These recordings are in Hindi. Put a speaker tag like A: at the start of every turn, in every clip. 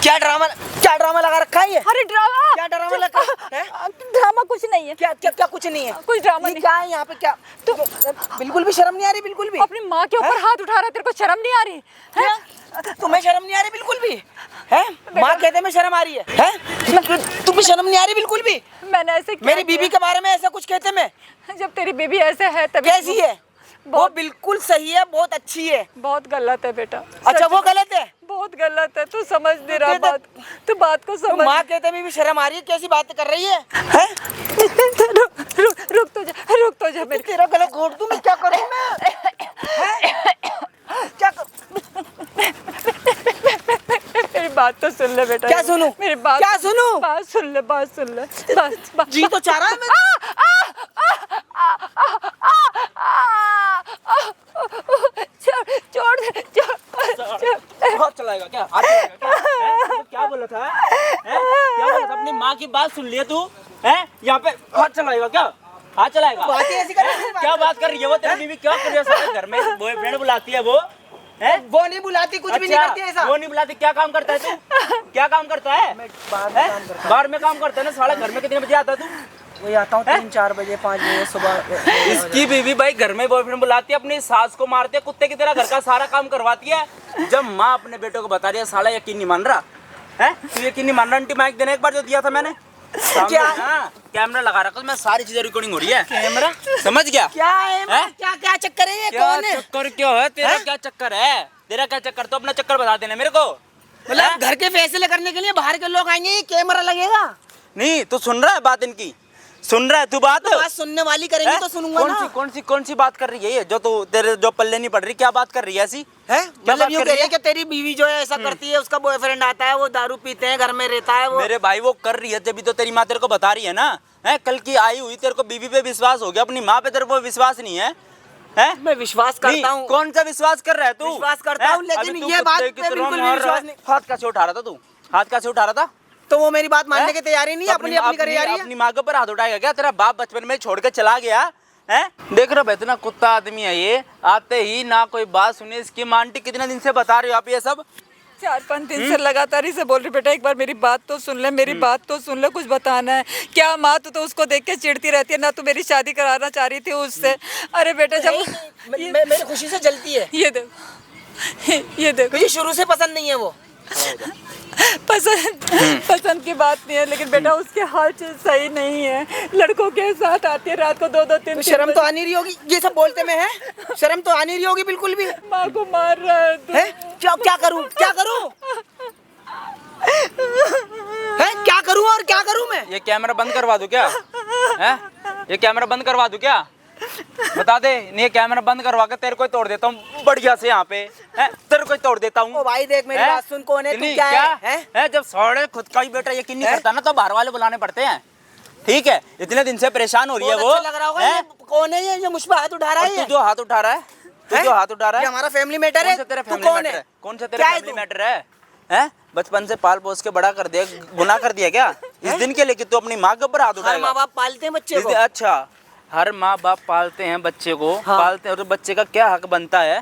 A: क्या ड्रामा लगा रखा है ये?
B: अरे ड्रामा
A: क्या ड्रामा लगा है?
B: ड्रामा कुछ नहीं है।
A: क्या कुछ नहीं है?
B: कुछ ड्रामा नहीं।
A: क्या है यहाँ पे? क्या तो बिल्कुल भी शर्म नहीं आ रही? बिल्कुल भी
B: अपनी माँ के ऊपर हाथ उठा रहा है, तेरे को शर्म नहीं आ रही है?
A: तुम्हें शर्म नहीं आ रही बिल्कुल भी है? माँ कहते में शर्म आ रही है? तुम्हें शर्म नहीं आ रही बिल्कुल भी?
B: मैंने ऐसे
A: मेरी बीबी के बारे में ऐसा कुछ कहते में?
B: जब तेरी बीबी ऐसे है तभी
A: कैसी है? वो बिल्कुल सही है, बहुत अच्छी है।
B: बहुत गलत है बेटा।
A: अच्छा वो गलत है?
B: बहुत गलत है, तू समझ नहीं रहा बात, तू बात को समझ।
A: माँ कहते में भी शर्म आ रही है, कैसी बात कर रही है?
B: रुक तो जा मेरी।
A: तेरा गला घोट दूं मैं, क्या करूं मैं? क्या करूं?
B: मेरी बात तो सुन ले बेटा।
A: क्या सुनूं?
B: मेरी बात
A: क्या सुनूं?
B: बात सुन ले बस।
A: जी तो चाह रहा है मैं।
B: छोड़
C: बहुत चलाएगा क्या? हाथ चलाएगा क्या? तो क्या बोला था? क्या बोला था? अपनी माँ की बात सुन लिया तू? हैं? यहाँ पे हाथ चलाएगा क्या? हाथ चलाएगा?
A: बातें ऐसी कर रही है।
C: क्या बात कर रही है वो? तेरी बीवी क्या कर रही है? सारे घर में बॉयफ्रेंड बुलाती है वो? हैं?
A: वो नहीं बुलाती, कुछ भी नहीं करती ऐसा।
C: वो नहीं बुलाती। क्या काम करता है तू? क्या काम करता है? बाहर में काम करता है ना साला। घर में कितने बजे आता है तू?
A: वही आता हूँ 3-4 बजे 5 बजे सुबह।
C: इसकी बीवी भाई घर में बॉयफ्रेंड बुलाती है, अपनी सास को मारती है, कुत्ते की तरह घर का सारा काम करवाती है। जब माँ अपने बेटों को बता रही है, साला यकीन नहीं मान रहा है। तू यकीन नहीं मान रहा? आंटी माइक देने एक बार जो दिया था मैंने,
A: क्या?
C: कैमरा लगा रखा, मैं सारी चीजें रिकॉर्डिंग हो रही है। कैमरा समझ गया?
A: क्या है? क्या चक्कर है ये?
C: क्या
A: कौन है?
C: चक्कर क्यों है तेरा? क्या चक्कर है तेरा? क्या चक्कर? तो अपना चक्कर बता देना मेरे को।
A: मतलब घर के फैसले करने के लिए बाहर के लोग आएंगे, ये कैमरा लगेगा?
C: नहीं तू सुन रहा है बात इनकी? सुन रहा है तू बात?
A: बात सुनने वाली करेंगे तो सुनूंगा ना।
C: कौन सी बात कर रही है ये जो तू तेरे जो पल्ले नहीं पड़ रही? क्या बात कर रही है ऐसी?
A: है मतलब यूँ कह रही है कि तेरी बीवी जो है ऐसा करती है, उसका बॉयफ्रेंड आता है, वो दारू पीते हैं, घर में रहता है वो।
C: मेरे भाई वो कर रही है जब भी तो तेरी माँ तेरे को बता रही है ना। है कल की आई हुई, तेरे को बीवी पे विश्वास हो गया, अपनी माँ पे तेरे को विश्वास नहीं है? है
A: मैं विश्वास करता हूँ।
C: कौन सा विश्वास कर रहा है तू?
A: विश्वास करता हूँ, लेकिन ये बात पे बिल्कुल भी विश्वास नहीं।
C: हाथ कैसे उठा रहा था तू? हाथ कैसे उठा रहा था?
A: तो वो मेरी बात मानने की तैयारी नहीं है, अपनी कर रही है।
C: अपनी माँ के ऊपर हाथ उठाएगा क्या? तेरा बाप बचपन में छोड़ के चला गया है? देख रहा इतना कुत्ता आदमी है ये, आते ही ना कोई बात सुने इसकी। माँ आंटी कितने दिन से बता रहे हो आप ये सब?
B: 4-5 दिन से लगातार ही से बोल रही बेटा, एक बार मेरी बात तो सुन ले, मेरी बात तो सुन ले, कुछ बताना है क्या? माँ तू तो उसको देख के चिढ़ती रहती है ना, तू मेरी शादी कराना चाह रही थी उससे। अरे बेटा जब
A: मेरी खुशी से जलती है।
B: ये देखो
A: मुझे शुरू से पसंद नहीं है वो।
B: पसंद की बात नहीं है, लेकिन बेटा उसके हाल सही नहीं है। लड़कों के साथ आती है रात को 2-2-3।
A: तो शर्म तो आनी रही होगी, ये सब बोलते में है? शर्म तो आनी रही होगी बिल्कुल भी।
B: माँ को मार रहा है तू।
A: क्या करूं? क्या करूं और क्या करूं मैं?
C: ये कैमरा बंद करवा दूं क्या? है ये कैमरा बंद करवा दूं क्या? बता दे। नहीं ये कैमरा बंद करवा के तेरे को तोड़ देता हूँ बढ़िया से यहाँ पे। है तेरे को तोड़ देता हूँ।
A: ओ भाई देख मेरी बात सुन, कौन है तू? क्या है?
C: जब सौड़े खुद का ही बेटा यकीन नहीं करता ना तो बाहर वाले बुलाने पड़ते हैं। ठीक है इतने दिन से परेशान हो रही है वो।
A: अच्छा लग रहा होगा ये कौन है ये मुझ पर हाथ उठा रहा है?
C: तू जो हाथ उठा रहा है, तू जो हाथ उठा रहा है,
A: ये हमारा फैमिली मैटर है।
C: तू कौन है? कौन सा तेरा फैमिली मैटर है? हैं बचपन से पाल पोस के बड़ा कर दिया, गुनाह कर दिया क्या इस दिन के लिए कि तू अपनी माँ के ऊपर हाथ उठाएगा?
A: माँ बाप पालते हैं बच्चे को।
C: अच्छा हर माँ बाप पालते हैं बच्चे को। हाँ। पालते हैं और बच्चे का क्या हक बनता है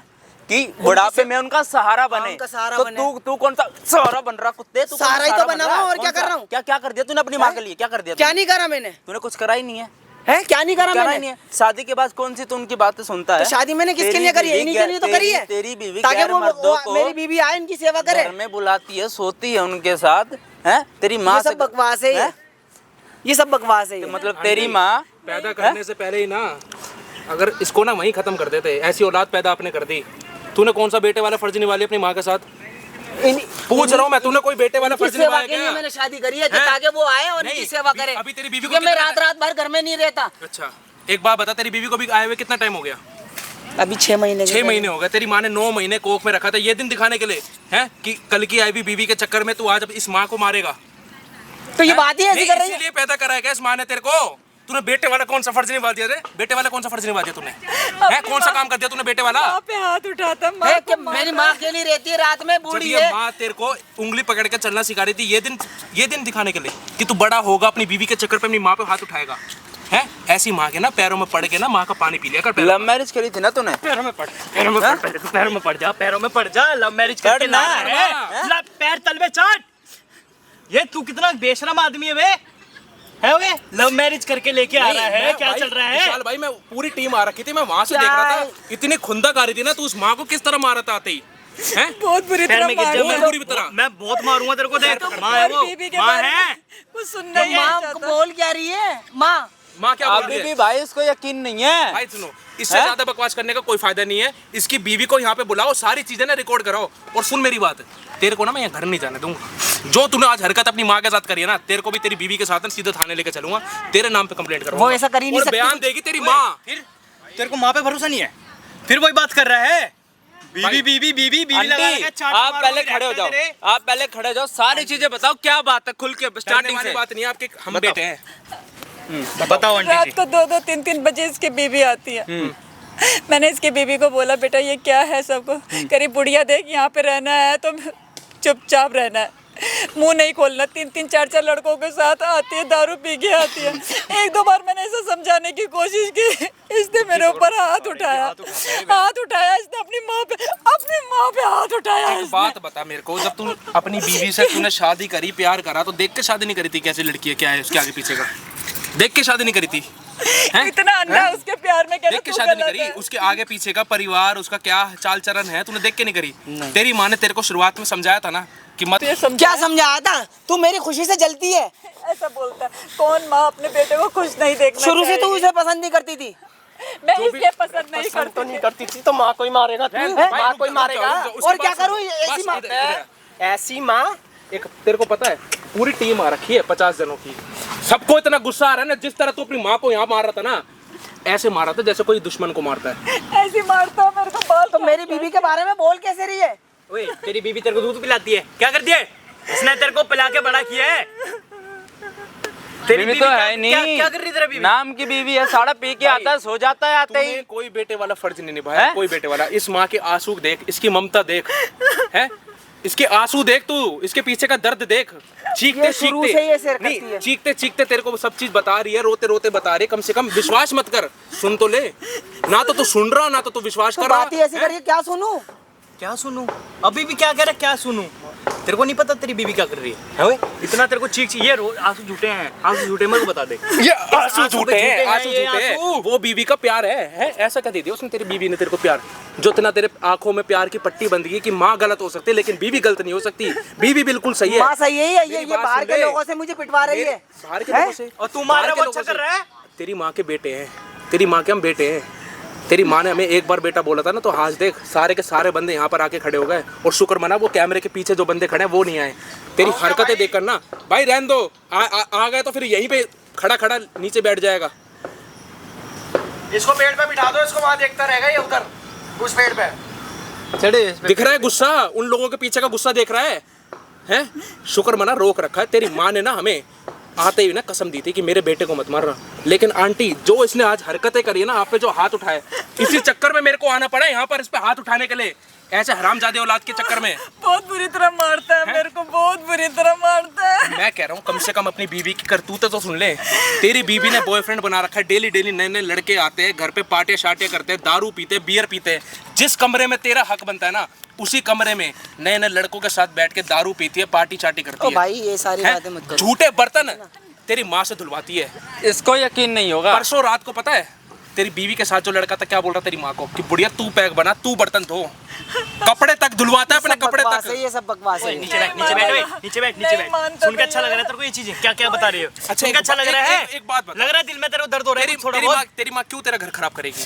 C: कि बुढ़ापे में उनका सहारा बने। तो तू कौन सा सहारा बन रहा? कुत्ते तू
A: सहारा ही तो बना हुआ, और क्या कर रहा हूँ?
C: क्या कर दिया तूने अपनी माँ के लिए? क्या कर दिया?
A: क्या नहीं करा मैंने?
C: तूने कुछ करा ही नहीं है।
A: क्या नहीं करा मैंने?
C: नहीं है। शादी के बाद कौन सी तू उनकी बातें सुनता है?
A: तो शादी मैंने किसके लिए करी है? इन्हीं के लिए तो करी है।
C: तेरी बीवी
A: ताकि वो मेरी बीवी आए इनकी सेवा करे।
C: घर में बुलाती है, सोती है उनके साथ। है तेरी माँ
A: से बकवास है ये सब बकवास है।
C: मतलब तेरी माँ
D: पैदा करने से पहले ही ना अगर इसको ना वहीं खत्म कर देते, ऐसी औलाद पैदा आपने कर दी। तूने कौन सा बेटे वाला फर्ज निभा लिया अपनी माँ के साथ? पूछ रहा हूँ मैं, तूने कोई बेटे वाला फर्ज निभाया क्या?
A: मैंने शादी करी है ताकि वो आए और इनकी सेवा करे।
D: अभी तेरी बीवी
A: को मैं रात भर घर में नहीं रहता।
D: अच्छा एक बात बता, तेरी बीवी को भी आए हुए कितना टाइम हो गया?
A: अभी 6 महीने।
D: 6 महीने हो गए। तेरी माँ ने 9 महीने कोख में रखा था ये दिन दिखाने के लिए है कि कल की आई हुई बीवी के चक्कर में तू आज इस माँ को मारेगा।
A: तो ये बात ही ऐसी कर रही है।
D: इसीलिए पैदा करा है क्या इस माँ ने तेरे को? तूने बेटे वाला कौन सा फर्ज निभा दिया रे? बेटे वाला कौन सा फर्ज निभा दिया तूने? है कौन सा काम कर दिया तूने बेटे वाला?
B: माँ पे हाथ उठाता।
A: मेरी माँ अकेली रहती है रात में, बूढ़ी है।
D: माँ तेरे को उंगली पकड़ के चलना सिखा रही थी ये दिन दिखाने के लिए कि तू बड़ा होगा अपनी बीवी के चक्कर पे अपनी माँ पे हाथ उठाएगा। है ऐसी माँ के ना पैरों में पड़ के ना माँ का पानी पी लिया कर।
C: लव मैरिज करी थी ना तूने?
D: पैरों में पड़ जा, पैरों में पड़ जा। लव मैरिज करके ना पैर तलवे चाट।
E: ये तू कितना बेशरम आदमी है वे लव मैरिज करके लेके आ रहा है, क्या चल रहा है?
D: विशाल भाई, मैं पूरी टीम आ रखी थी, मैं वहां से देख रहा था, इतनी खुंदक आ रही थी ना, तू उस माँ को किस तरह मारा था आते ही, हैं?
B: बहुत बुरी तरह मारा।
D: बहुत बुरी तरह।
E: मैं बहुत मारूंगा तेरे को, देख माँ है वो,
B: बीबी के
E: माँ
B: बारे
E: है।
B: में कुछ सुनना ही
A: माँ
B: नहीं
A: को
B: चाहता।
A: बोल क्या रही है माँ?
D: माँ क्या बोल रही
C: अभी
D: है?
C: भी भाई इसको यकीन नहीं है।
D: भाई सुनो, इससे ज्यादा बकवास करने का कोई फायदा नहीं है। इसकी बीवी को यहाँ पे बुलाओ, सारी चीजें ना रिकॉर्ड कराओ, और सुन मेरी बात, तेरे को ना मैं यहाँ घर नहीं जाने दूंगा। जो तूने आज हरकत अपनी माँ के साथ करी है ना, तेरे को भी तेरी बीवी के साथ ना सीधे थाने लेके चलूंगा, तेरे नाम पे कंप्लेंट करूंगा।
A: वो ऐसा कर ही नहीं
D: और
A: सकती।
D: बयान देगी तेरी माँ।
E: फिर तेरे को माँ पे भरोसा नहीं है? फिर वही बात कर रहा है, बीवी बीवी बीवी बीवी लगा
C: आंटी,
E: के चाट
C: आप
E: मारो,
C: पहले
E: मेरे
C: खड़े हो
E: हाथ पे
C: जाओ,
E: तेरे।
C: आप पहले खड़े हो जाओ, सारी चीजें बताओ, क्या बात है खुल के
D: डरने
C: स्टार्टिंग
D: वाली
C: से।
D: बात नहीं है, आपके हम बेटे हैं।
E: बताओ आंटी
B: रात
E: जी।
B: को 2-2 3-3 बजे इसकी बीवी आती है। मैंने इसकी बीवी को बोला बेटा ये क्या है सबको, करी बुढ़िया देख यहाँ पे रहना है तो चुपचाप रहना है, मुंह नहीं खोलना। 3-3 4-4 लड़कों के साथ आती है, दारू पी के आती है। 1-2 बार मैंने इसे समझाने की कोशिश की, इसने मेरे ऊपर हाथ उठाया इसने अपनी माँ पे हाथ उठाया
D: एक
B: इसने।
D: बात बता मेरे को, जब तू अपनी बीवी से तूने शादी करी, प्यार करा, तो देख के शादी नहीं करी थी? कैसी लड़की है, क्या है उसके आगे पीछे का, देख के शादी नहीं करी थी? हैं?
B: इतना अंधा है उसके प्यार में,
D: देख के शादी नहीं करी? उसके आगे पीछे का परिवार, उसका क्या चाल चलन है, तूने देख के नहीं करी? तेरी माँ ने तेरे को शुरुआत में समझाया था ना कि मत।
A: क्या समझाया था? तू मेरी खुशी से जलती है।
B: ऐसा बोलता है। कौन माँ अपने बेटे को खुश नहीं देखना
A: शुरू से तू
B: चाहेगी?
A: उसे पसंद नहीं करती थी।
B: मैं इसलिए पसंद नहीं करती थी।
F: थी तो माँ कोई मारेगा तू, माँ कोई मारेगा।
A: और क्या करूँ ऐसी माँ?
F: ऐसी माँ
D: एक तेरे को पता है, पूरी टीम आ रखी है 50 जनों की, सबको इतना गुस्सा आ रहा है ना, जिस तरह तू अपनी माँ को यहाँ मार रहा था ना, ऐसे मारा था जैसे कोई दुश्मन को मारता है।
B: ऐसी मारता है मेरे को बाल।
A: तो मेरी बीवी के बारे में बोल कैसे रही है?
E: ओए तेरी बीवी तेरे को दूध पिलाती है, क्या करती है? इसने तेरे को पिला के बड़ा किया है। तेरी
C: बीवी तो
E: क्या-
C: है नहीं,
E: क्या कर रही तेरा बीवी?
C: नाम की बीवी है, सारा पी के आता है, सो जाता है आते ही।
D: तूने कोई बेटे वाला फर्ज नहीं निभाया,
C: हैं?
D: कोई बेटे वाला। इस माँ के आंसू देख, इसकी ममता देख, है इसके आंसू देख, तू इसके पीछे का दर्द देख। चीखते
A: ये शुरू से ही ऐसे करती है।
D: चीखते चीखते तेरे को सब चीज बता रही है, रोते रोते बता रही है। कम से कम विश्वास मत कर, सुन तो ले। ना तो तू सुन रहा, ना तो तू विश्वास
A: तो
D: कर रहा।
A: बात ही ऐसी करिए, क्या सुनूं?
E: क्या सुनूं? अभी भी क्या कह रहा है, क्या सुनूं? तेरे को नहीं पता तेरी बीवी क्या कर रही है ओए? इतना तेरे को चीख ये आंसू झूठे हैं, आंसू झूठे मेरे को बता दे।
D: ये आंसू झूठे हैं, आंसू
E: ये
D: झूठे हैं।
E: आंसू।
D: वो बीवी का प्यार है? ऐसा क्या दे दिया उसने तेरी बीवी ने तेरे को प्यार, जो इतना तेरे आंखों में प्यार की पट्टी बंध गई कि माँ गलत हो सकती है लेकिन बीवी गलत नहीं हो सकती। बीवी बिल्कुल सही है।
A: माँ सही है,
D: मेरी
A: ये
D: बात
A: बाहर
D: सुन
A: के
D: ले।
A: लोगों से मुझे पिटवा रही है।
D: बाहर के
A: हैं?
D: लोगों से?
E: और तू मार
D: बाहर
E: रहा
D: के
E: है, वो
D: लोगों
E: अच्छा
D: से?
E: कर रहा है?
D: तेरी माँ के बेटे हैं, तेरी माँ के हम बेटे हैं। तेरी माँ ने हमें एक बार बेटा बोला था ना, तो आज देख सारे के सारे बंदे यहाँ पर आके खड़े हो गए। और शुक्र मना वो कैमरे के पीछे जो बंदे खड़े हैं वो नहीं आए। तेरी हरकतें देखकर ना भाई रहने दो, आ गए तो फिर यहीं पे खड़ा खड़ा नीचे बैठ जाएगा।
F: इसको पेड़ पे बिठा दो, इसको वहाँ देखता रहेगा ये उधर उस पेड़ पे।
D: दिख रहा है गुस्सा, उन लोगों के पीछे का गुस्सा देख रहा है? हैं? शुक्र मना रोक रखा है। तेरी माँ ने ना हमें आते ही ना कसम दी थी कि मेरे बेटे को मत मारना, लेकिन आंटी जो इसने आज हरकतें करी है ना, आप पे जो हाथ उठाए, इसी चक्कर में मेरे को आना पड़ा यहाँ पर इस पे हाथ उठाने के लिए, ऐसे हरामजादे औलाद के चक्कर में।
B: बहुत बुरी तरह मारता है मेरे को, बहुत बुरी तरह मारता है।
D: मैं कह रहा हूँ कम से कम अपनी बीवी की करतूतें तो सुन ले। तेरी बीवी ने बॉयफ्रेंड बना रखा है, डेली डेली नए नए लड़के आते हैं घर पे, पार्टियां शार्टियां करते हैं, दारू पीते, बियर पीते। जिस कमरे में तेरा हक बनता है ना, उसी कमरे में नए नए लड़कों के साथ बैठ के दारू पीती है, पार्टी चाटी करती
A: ओ
D: है।
A: भाई ये सारी बातें मत करो।
D: झूठे बर्तन तेरी माँ से धुलवाती है।
C: इसको यकीन नहीं होगा।
D: परसों रात को पता है तेरी बीवी के साथ जो लड़का था क्या बोल रहा तेरी माँ को कि बुढ़िया तू पैक बना, तू बर्तन धो, कपड़े तक धुलवाता है अपने
A: सब
D: कपड़े
A: बकवास
D: तक।
A: है, ये सब बकवास है।
E: नीचे बैठ, नीचे बैठ, ओए, नीचे बैठ, नीचे
B: नहीं
E: बैठ।
B: मानता
E: सुन के
B: तो
E: अच्छा लग रहा है तेरे को ये चीजें? क्या क्या बता रही हो?
D: अच्छा,
E: सुन के अच्छा लग रहा है?
D: एक बात बता।
E: लग रहा है दिल में तेरे को दर्द हो रहा है थोड़ा बहुत?
D: तेरी माँ क्यों तेरा घर खराब करेगी?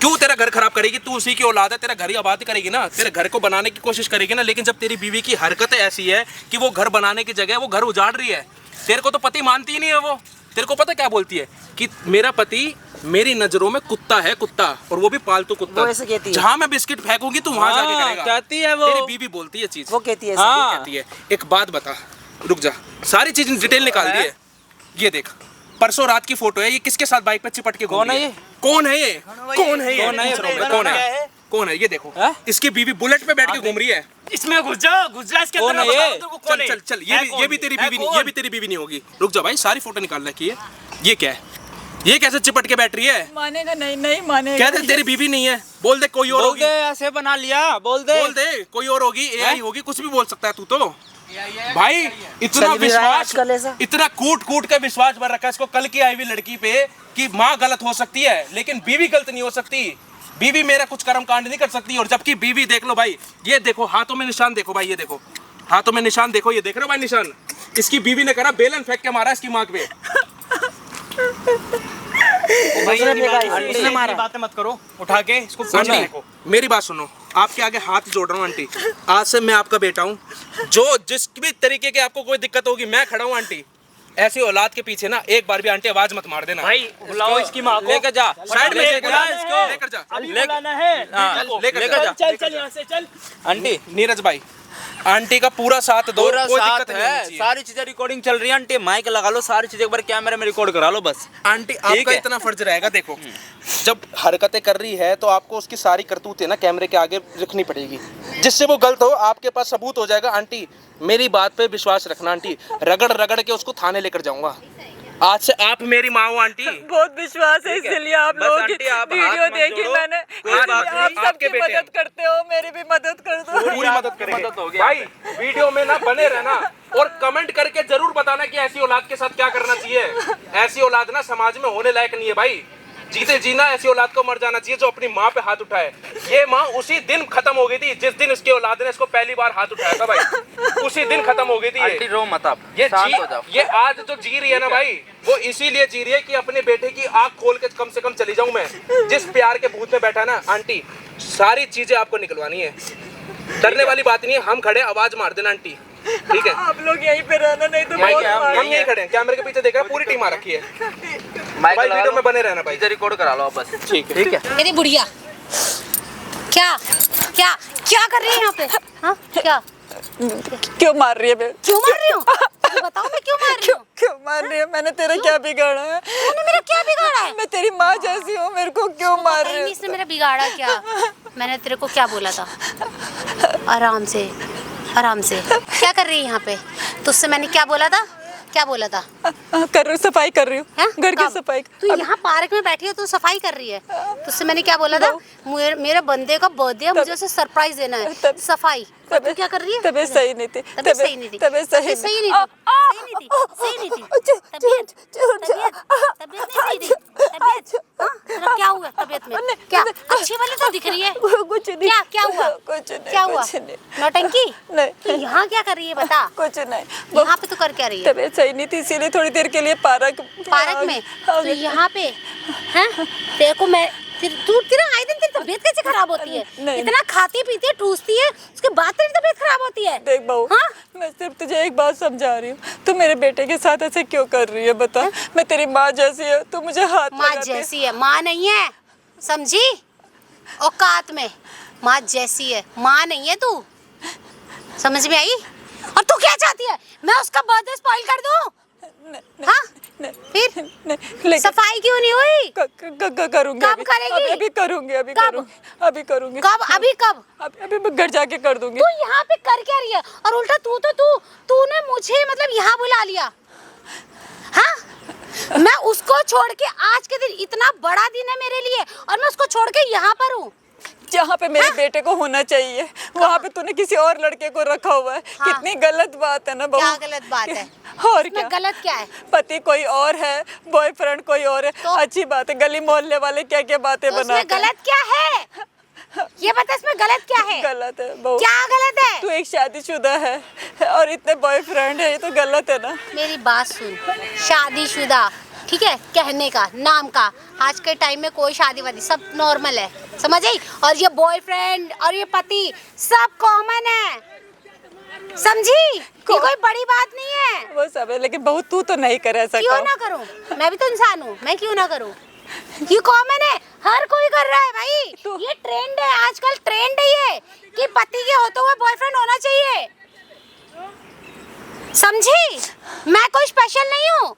D: क्यों तेरा घर खराब करेगी? तू उसी की औलाद है, तेरा घर ही आबाद करेगी ना, तेरे घर को बनाने की कोशिश करेगी ना। लेकिन जब तेरी बीवी की हरकतें ऐसी है कि वो घर बनाने की जगह वो घर उजाड़ रही है, तेरे को तो पति मानती ही नहीं है। वो तेरे को पता क्या बोलती है कि मेरा पति मेरी नजरों में कुत्ता है, कुत्ता, और वो भी पालतू कुत्ता।
A: वो ऐसे कहती है।
D: जहाँ मैं बिस्किट फेंकूंगी तू वहां जाके करेगा।
C: कहती है वो।
D: तेरी बीवी बोलती है चीज,
A: वो कहती है ऐसे।
C: हाँ।
D: कहती है। एक बात बता, रुक जा, सारी चीज डिटेल निकाल दी है। ये देख परसों रात की फोटो है, ये किसके साथ बाइक पे चिपट के घूम
C: कौन
D: रही
C: है ये?
D: कौन है ये? कौन है ये?
C: कौन है ये?
D: कौन है? कौन है? ये देखो,
C: हैं?
D: इसकी बीवी बुलेट पे बैठ के घूम रही है।
E: इसमें घुस जा इसके
C: कौन
E: अंदर,
C: है ये?
E: बता दो तेरे को कौन
D: चल
E: है?
D: चल चल,
E: है
D: ये
E: कौन?
D: भी तेरी
E: है
D: बीवी नहीं,
E: कौन?
D: ये भी तेरी बीवी नहीं होगी। रुक जा भाई, सारी फोटो निकाल रखी है। ये क्या है? ये कैसे चिपट के बैठ रही है?
B: मानेगा नहीं, नहीं मानेगा।
D: क्या तेरी बीवी नहीं है? बोल दे कोई और
C: बोल
D: होगी।
C: दे, ऐसे बना लिया, बोल दे।
D: बोल दे कोई और होगी, एआई होगी, कुछ भी बोल सकता है तू तो। भाई इतना
A: चल भी रहा है आजकल
D: विश्वास,
A: ऐसा।
D: इतना कूट कूट के विश्वास भर रखा है इसको कल की आई हुई लड़की पे कि माँ गलत हो सकती है लेकिन बीवी गलत नहीं हो सकती। बीवी मेरा कुछ कर्म कांड नहीं कर सकती। और जबकि बीवी देख लो भाई, ये देखो हाथों में निशान देखो भाई, ये देखो हाथों में निशान देखो, ये देख रहे हो भाई निशान, इसकी बीवी ने करा बेलन फेंक के मारा इसकी माँ पे।
A: उसने मारा।
E: बातें मत करो, उठा के इसको पूछो
D: आंटी
E: देखो।
D: मेरी बात सुनो, आपके आगे हाथ जोड़ रहा हूँ आंटी, आज से मैं आपका बेटा हूँ। जो जिस भी तरीके की आपको कोई दिक्कत होगी मैं खड़ा हूँ आंटी। ऐसी औलाद के पीछे ना एक बार भी आंटी आवाज मत मार देना।
E: भाई बुलाओ इसकी माँ को,
C: लेकर जा,
D: साइड में लेकर जा,
E: इसको।
D: लेकर जा,
E: अभी बुलाना है।
D: लेकर जा।
E: चल चल यहाँ से चल।
C: आंटी
D: नीरज भाई आंटी का पूरा साथ दो,
C: पूरा
D: कोई
C: साथ
D: दिक्कत नहीं होनी
C: है,
D: चाहिए।
C: सारी चीजें रिकॉर्डिंग चल रही है आंटी, माइक लगा लो, सारी चीजें एक बार कैमरे में रिकॉर्ड करा लो बस।
D: आंटी आपका
C: है।
D: इतना फर्ज रहेगा, देखो जब हरकतें कर रही है तो आपको उसकी सारी करतूतें ना कैमरे के आगे रखनी पड़ेगी, जिससे वो गलत हो आपके पास सबूत हो जाएगा। आंटी मेरी बात पे विश्वास रखना आंटी, रगड़ रगड़ के उसको थाने लेकर जाऊंगा। आज से आप मेरी माँ हो आंटी।
B: बहुत विश्वास है इसलिए आप
C: बस
B: लोगों की
C: आंटी, आप
B: वीडियो
C: हाथ मत
B: देखी
C: जोड़ो।
B: मैंने।
C: कोई बात नहीं,
B: आप
D: आपके
B: सबकी
D: बेटे
B: मदद करते हो, मेरी भी मदद कर दो।
D: पूरी मदद करेंगे।
C: मदद हो गई।
D: भाई वीडियो में ना बने रहना और कमेंट करके जरूर बताना कि ऐसी औलाद के साथ क्या करना चाहिए। ऐसी औलाद ना समाज में होने लायक नहीं है भाई। जीते जीना ऐसी औलाद को मर जाना चाहिए जो अपनी माँ पे हाथ उठाए। ये माँ उसी दिन खत्म हो गई थी जिस दिन इसकी औलाद ने इसको पहली बार हाथ उठाया था भाई, उसी दिन खत्म हो गई थी
C: आंटी
D: ये।
C: रो मत आप,
D: ये
C: शांत हो जाओ।
D: ये आज जो जी रही है ना भाई, वो इसीलिए जी रही है कि अपने बेटे की आंख खोल के कम से कम चली जाऊं मैं। जिस प्यार के भूत में बैठा ना आंटी, सारी चीजें आपको निकलवानी है। डरने वाली बात नहीं है, हम खड़े, आवाज मार देना आंटी, ठीक है?
B: आप लोग यहीं पे रहना, नहीं तो
D: भाई
B: बहुत
D: हम
B: मार-
D: यहीं खड़े हैं, कैमरे के पीछे देख रहे हैं, पूरी टीम आ रखी है।
C: माइक
D: भाई
C: लगा
D: वीडियो
C: लो,
D: में बने रहना भाई।
C: चीजें रिकॉर्ड करा लो आप बस।
D: ठीक है,
C: ठीक है।
G: मेरी बुढ़िया क्या क्या क्या कर रही है यहाँ पे? हाँ क्या
B: क्यों मार रही है बे?
G: क्यों मार रही हूँ? मुझे बताओ मैं क्यों मार रही हूँ?
B: क्यों मार रही है? मैंने तेरा क्या बिगाड़ा है?
G: तूने मेरा क्या बिगाड़ा है?
B: मैं तेरी माँ जैसी हूँ, मेरे को क्यों मार
G: पता ही
B: रही
G: नहीं
B: है?
G: इसने मेरा बिगाड़ा क्या? मैंने तेरे को क्या बोला था? आराम से आराम से। क्या कर रही है यहाँ पे? तुझसे मैंने क्या बोला था? क्या बोला था?
B: कर रही हूँ, सफाई कर रही
G: हैं?
B: हूँ, घर की
G: कब?
B: सफाई।
G: तू यहाँ पार्क में बैठी है, तू सफाई कर रही है। तुझसे मैंने क्या बोला था? मेरे बंदे का बर्थडे है, मुझे उसे सरप्राइज देना है।
B: तब-
G: सफाई। और तू क्या कर रही है?
B: तबीयत सही नहीं थी।
G: तबीयत सही नहीं थी।
B: तबीयत सही
G: तबीयत सही नहीं थी। सही नहीं थी। सही नहीं थी। तबीयत तबीयत नहीं सही थी। तबीयत हाँ? तेरा क्या हुआ तबीयत में? क्या अच्छी वाली तो दिख रही है।
B: कुछ नहीं।
G: क्या क्या हुआ?
B: कुछ नहीं।
G: क्या हुआ?
B: कुछ नहीं।
G: नौटंकी?
B: नहीं।
G: तू यहाँ क्या कर रही है बता?
B: कुछ नहीं।
G: यहाँ पे तू कर क्या रही है?
B: तबीयत सही नहीं थी, इसीलिए थोड़ी देर के लिए पार्क
G: पार्क में? तो यहाँ पे हैं? तेरे को मैं तेरा आए दिन तेरी तबीयत कैसे खराब होती है?
B: नहीं।
G: इतना खाती पीती है, ठूसती है, उसके बाद तेरी तबीयत खराब होती है।
B: देख बहू,
G: हाँ?
B: मैं सिर्फ तुझे एक बात समझा रही हूँ, तू मेरे बेटे के साथ ऐसे क्यों कर रही है बता? मैं तेरी माँ जैसी है, तू मुझे हाथ
G: माँ
B: लगाती है।
G: जैसी है, माँ नहीं है, समझी? औकात में माँ जैसी है, माँ नहीं है तू, समझ में आई? और तू क्या चाहती है? मैं उसका बर्थडे स्पॉइल कर दूं? हाँ? फिर
B: लेकिन
G: सफाई क्यों नहीं हुई?
B: करूंगी।
G: कब
B: अभी
G: करेगी?
B: अभी करूंगी, अभी
G: कब?
B: करूंगी, अभी करूंगी।
G: कब? अभी कब?
B: अभी मैं घर जाके कर दूंगी।
G: तू यहाँ पे कर क्या रही है? और उल्टा तूने मुझे मतलब यहाँ बुला लिया, हाँ? मैं उसको छोड़ के, आज के दिन इतना बड़ा दिन है मेरे लिए, और मैं उसको छोड़ के यहाँ पर हूँ।
B: जहाँ पे मेरे बेटे को होना चाहिए वहाँ पे तूने किसी और लड़के को रखा हुआ है।
G: हाँ।
B: कितनी गलत बात है ना बहू।
G: क्या गलत बात है?
B: और
G: इसमें
B: क्या
G: गलत क्या है?
B: पति कोई और है, बॉयफ्रेंड कोई और है,
G: तो?
B: अच्छी बात है। गली मोहल्ले वाले क्या क्या बातें
G: तो इसमें
B: बनाते हैं।
G: गलत क्या है? ये बता, इसमें गलत क्या है?
B: गलत है बहू।
G: क्या गलत है?
B: तू एक शादीशुदा है और इतने बॉयफ्रेंड है, ये तो गलत है ना।
G: मेरी बात सुन, शादीशुदा ठीक है, कहने का नाम का, आज के टाइम में कोई शादी वादी सब नॉर्मल है, समझ आई? और ये बॉयफ्रेंड और ये पति सब कॉमन है, समझी? ये कोई बड़ी बात नहीं है।
B: वो सब है, लेकिन बहू तू तो नहीं करे ऐसा।
G: क्यों ना करूं? मैं भी तो इंसान हूँ, मैं क्यों ना करूं? ये कॉमन है, हर कोई कर रहा है भाई। ये ट्रेंड है, आजकल ट्रेंड है ये कि पति के होते हुए बॉयफ्रेंड होना चाहिए, समझी? मैं कोई स्पेशल नहीं हूँ,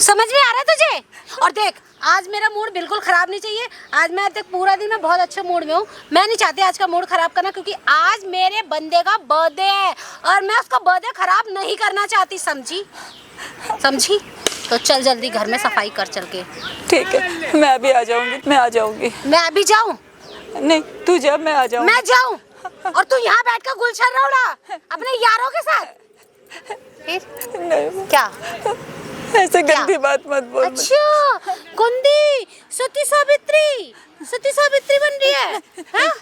G: समझ में आ रहा है तुझे? और देख, आज मेरा मूड बिल्कुल खराब नहीं चाहिए। आज मैं तक पूरा दिन मैं बहुत अच्छे मूड में हूँ। मैं नहीं चाहती आज का मूड खराब करना, क्योंकि आज मेरे बंदे का बर्थडे है और मैं उसका बर्थडे खराब नहीं करना चाहती, समझी? समझी? तो चल जल्दी घर में सफाई कर चल के।
B: ठीक है, मैं अभी आ जाऊंगी, मैं आ जाऊंगी।
G: मैं अभी जाऊँ?
B: नहीं तू जा, मैं आ जाऊंगी।
G: मैं जाऊँ? और तू यहाँ बैठ कर गुलशन उड़ा अपने यारों के साथ। फिर
B: नहीं
G: क्या?
B: ऐसे गंदी बात मत बोल।
G: अच्छा, गंदी सती सावित्री बन रही है, हाँ?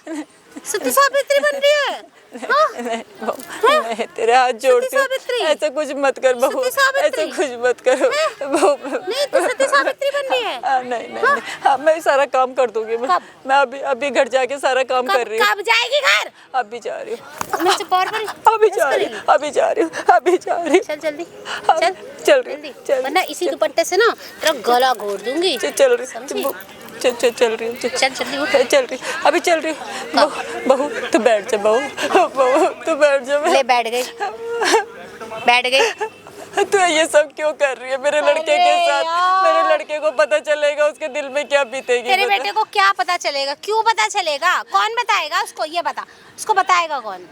G: सती सावित्री बन रही है, हाँ?
B: नहीं, तेरे हाथ जोड़ती हूँ, ऐसा कुछ मत कर बहू, ऐसा कुछ मत करो बहू।
G: नहीं, तू सती सावित्री बन रही है।
B: नहीं, हाँ, मैं सारा काम कर दूंगी। मैं अभी घर जाके सारा काम कर रही हूँ।
G: कब जाएगी घर?
B: अभी जा रही हूँ।
G: मैं चुप और बड़ी
B: अभी जा रही हूँ।
G: चल जल्दी,
B: चल रही
G: जल्दी,
B: चल
G: वरना इसी दुपट्टे से ना तेरा गला घोट दूंगी।
B: चल रही
G: समझी?
B: चल रही हूँ।
G: चल जल्दी उठ।
B: चल रही, अभी चल रही हूँ। बहू तू बैठ जा, बहू तू बैठ जा।
G: ले बैठ गई।
B: तू ये सब क्यों कर रही है मेरे लड़के के साथ? मेरे लड़के को पता चलेगा, उसके दिल में क्या बीतेगी?
G: तेरे बेटे को क्या पता चलेगा? क्यों पता चलेगा? कौन बताएगा उसको? ये बता, उसको बताएगा कौन?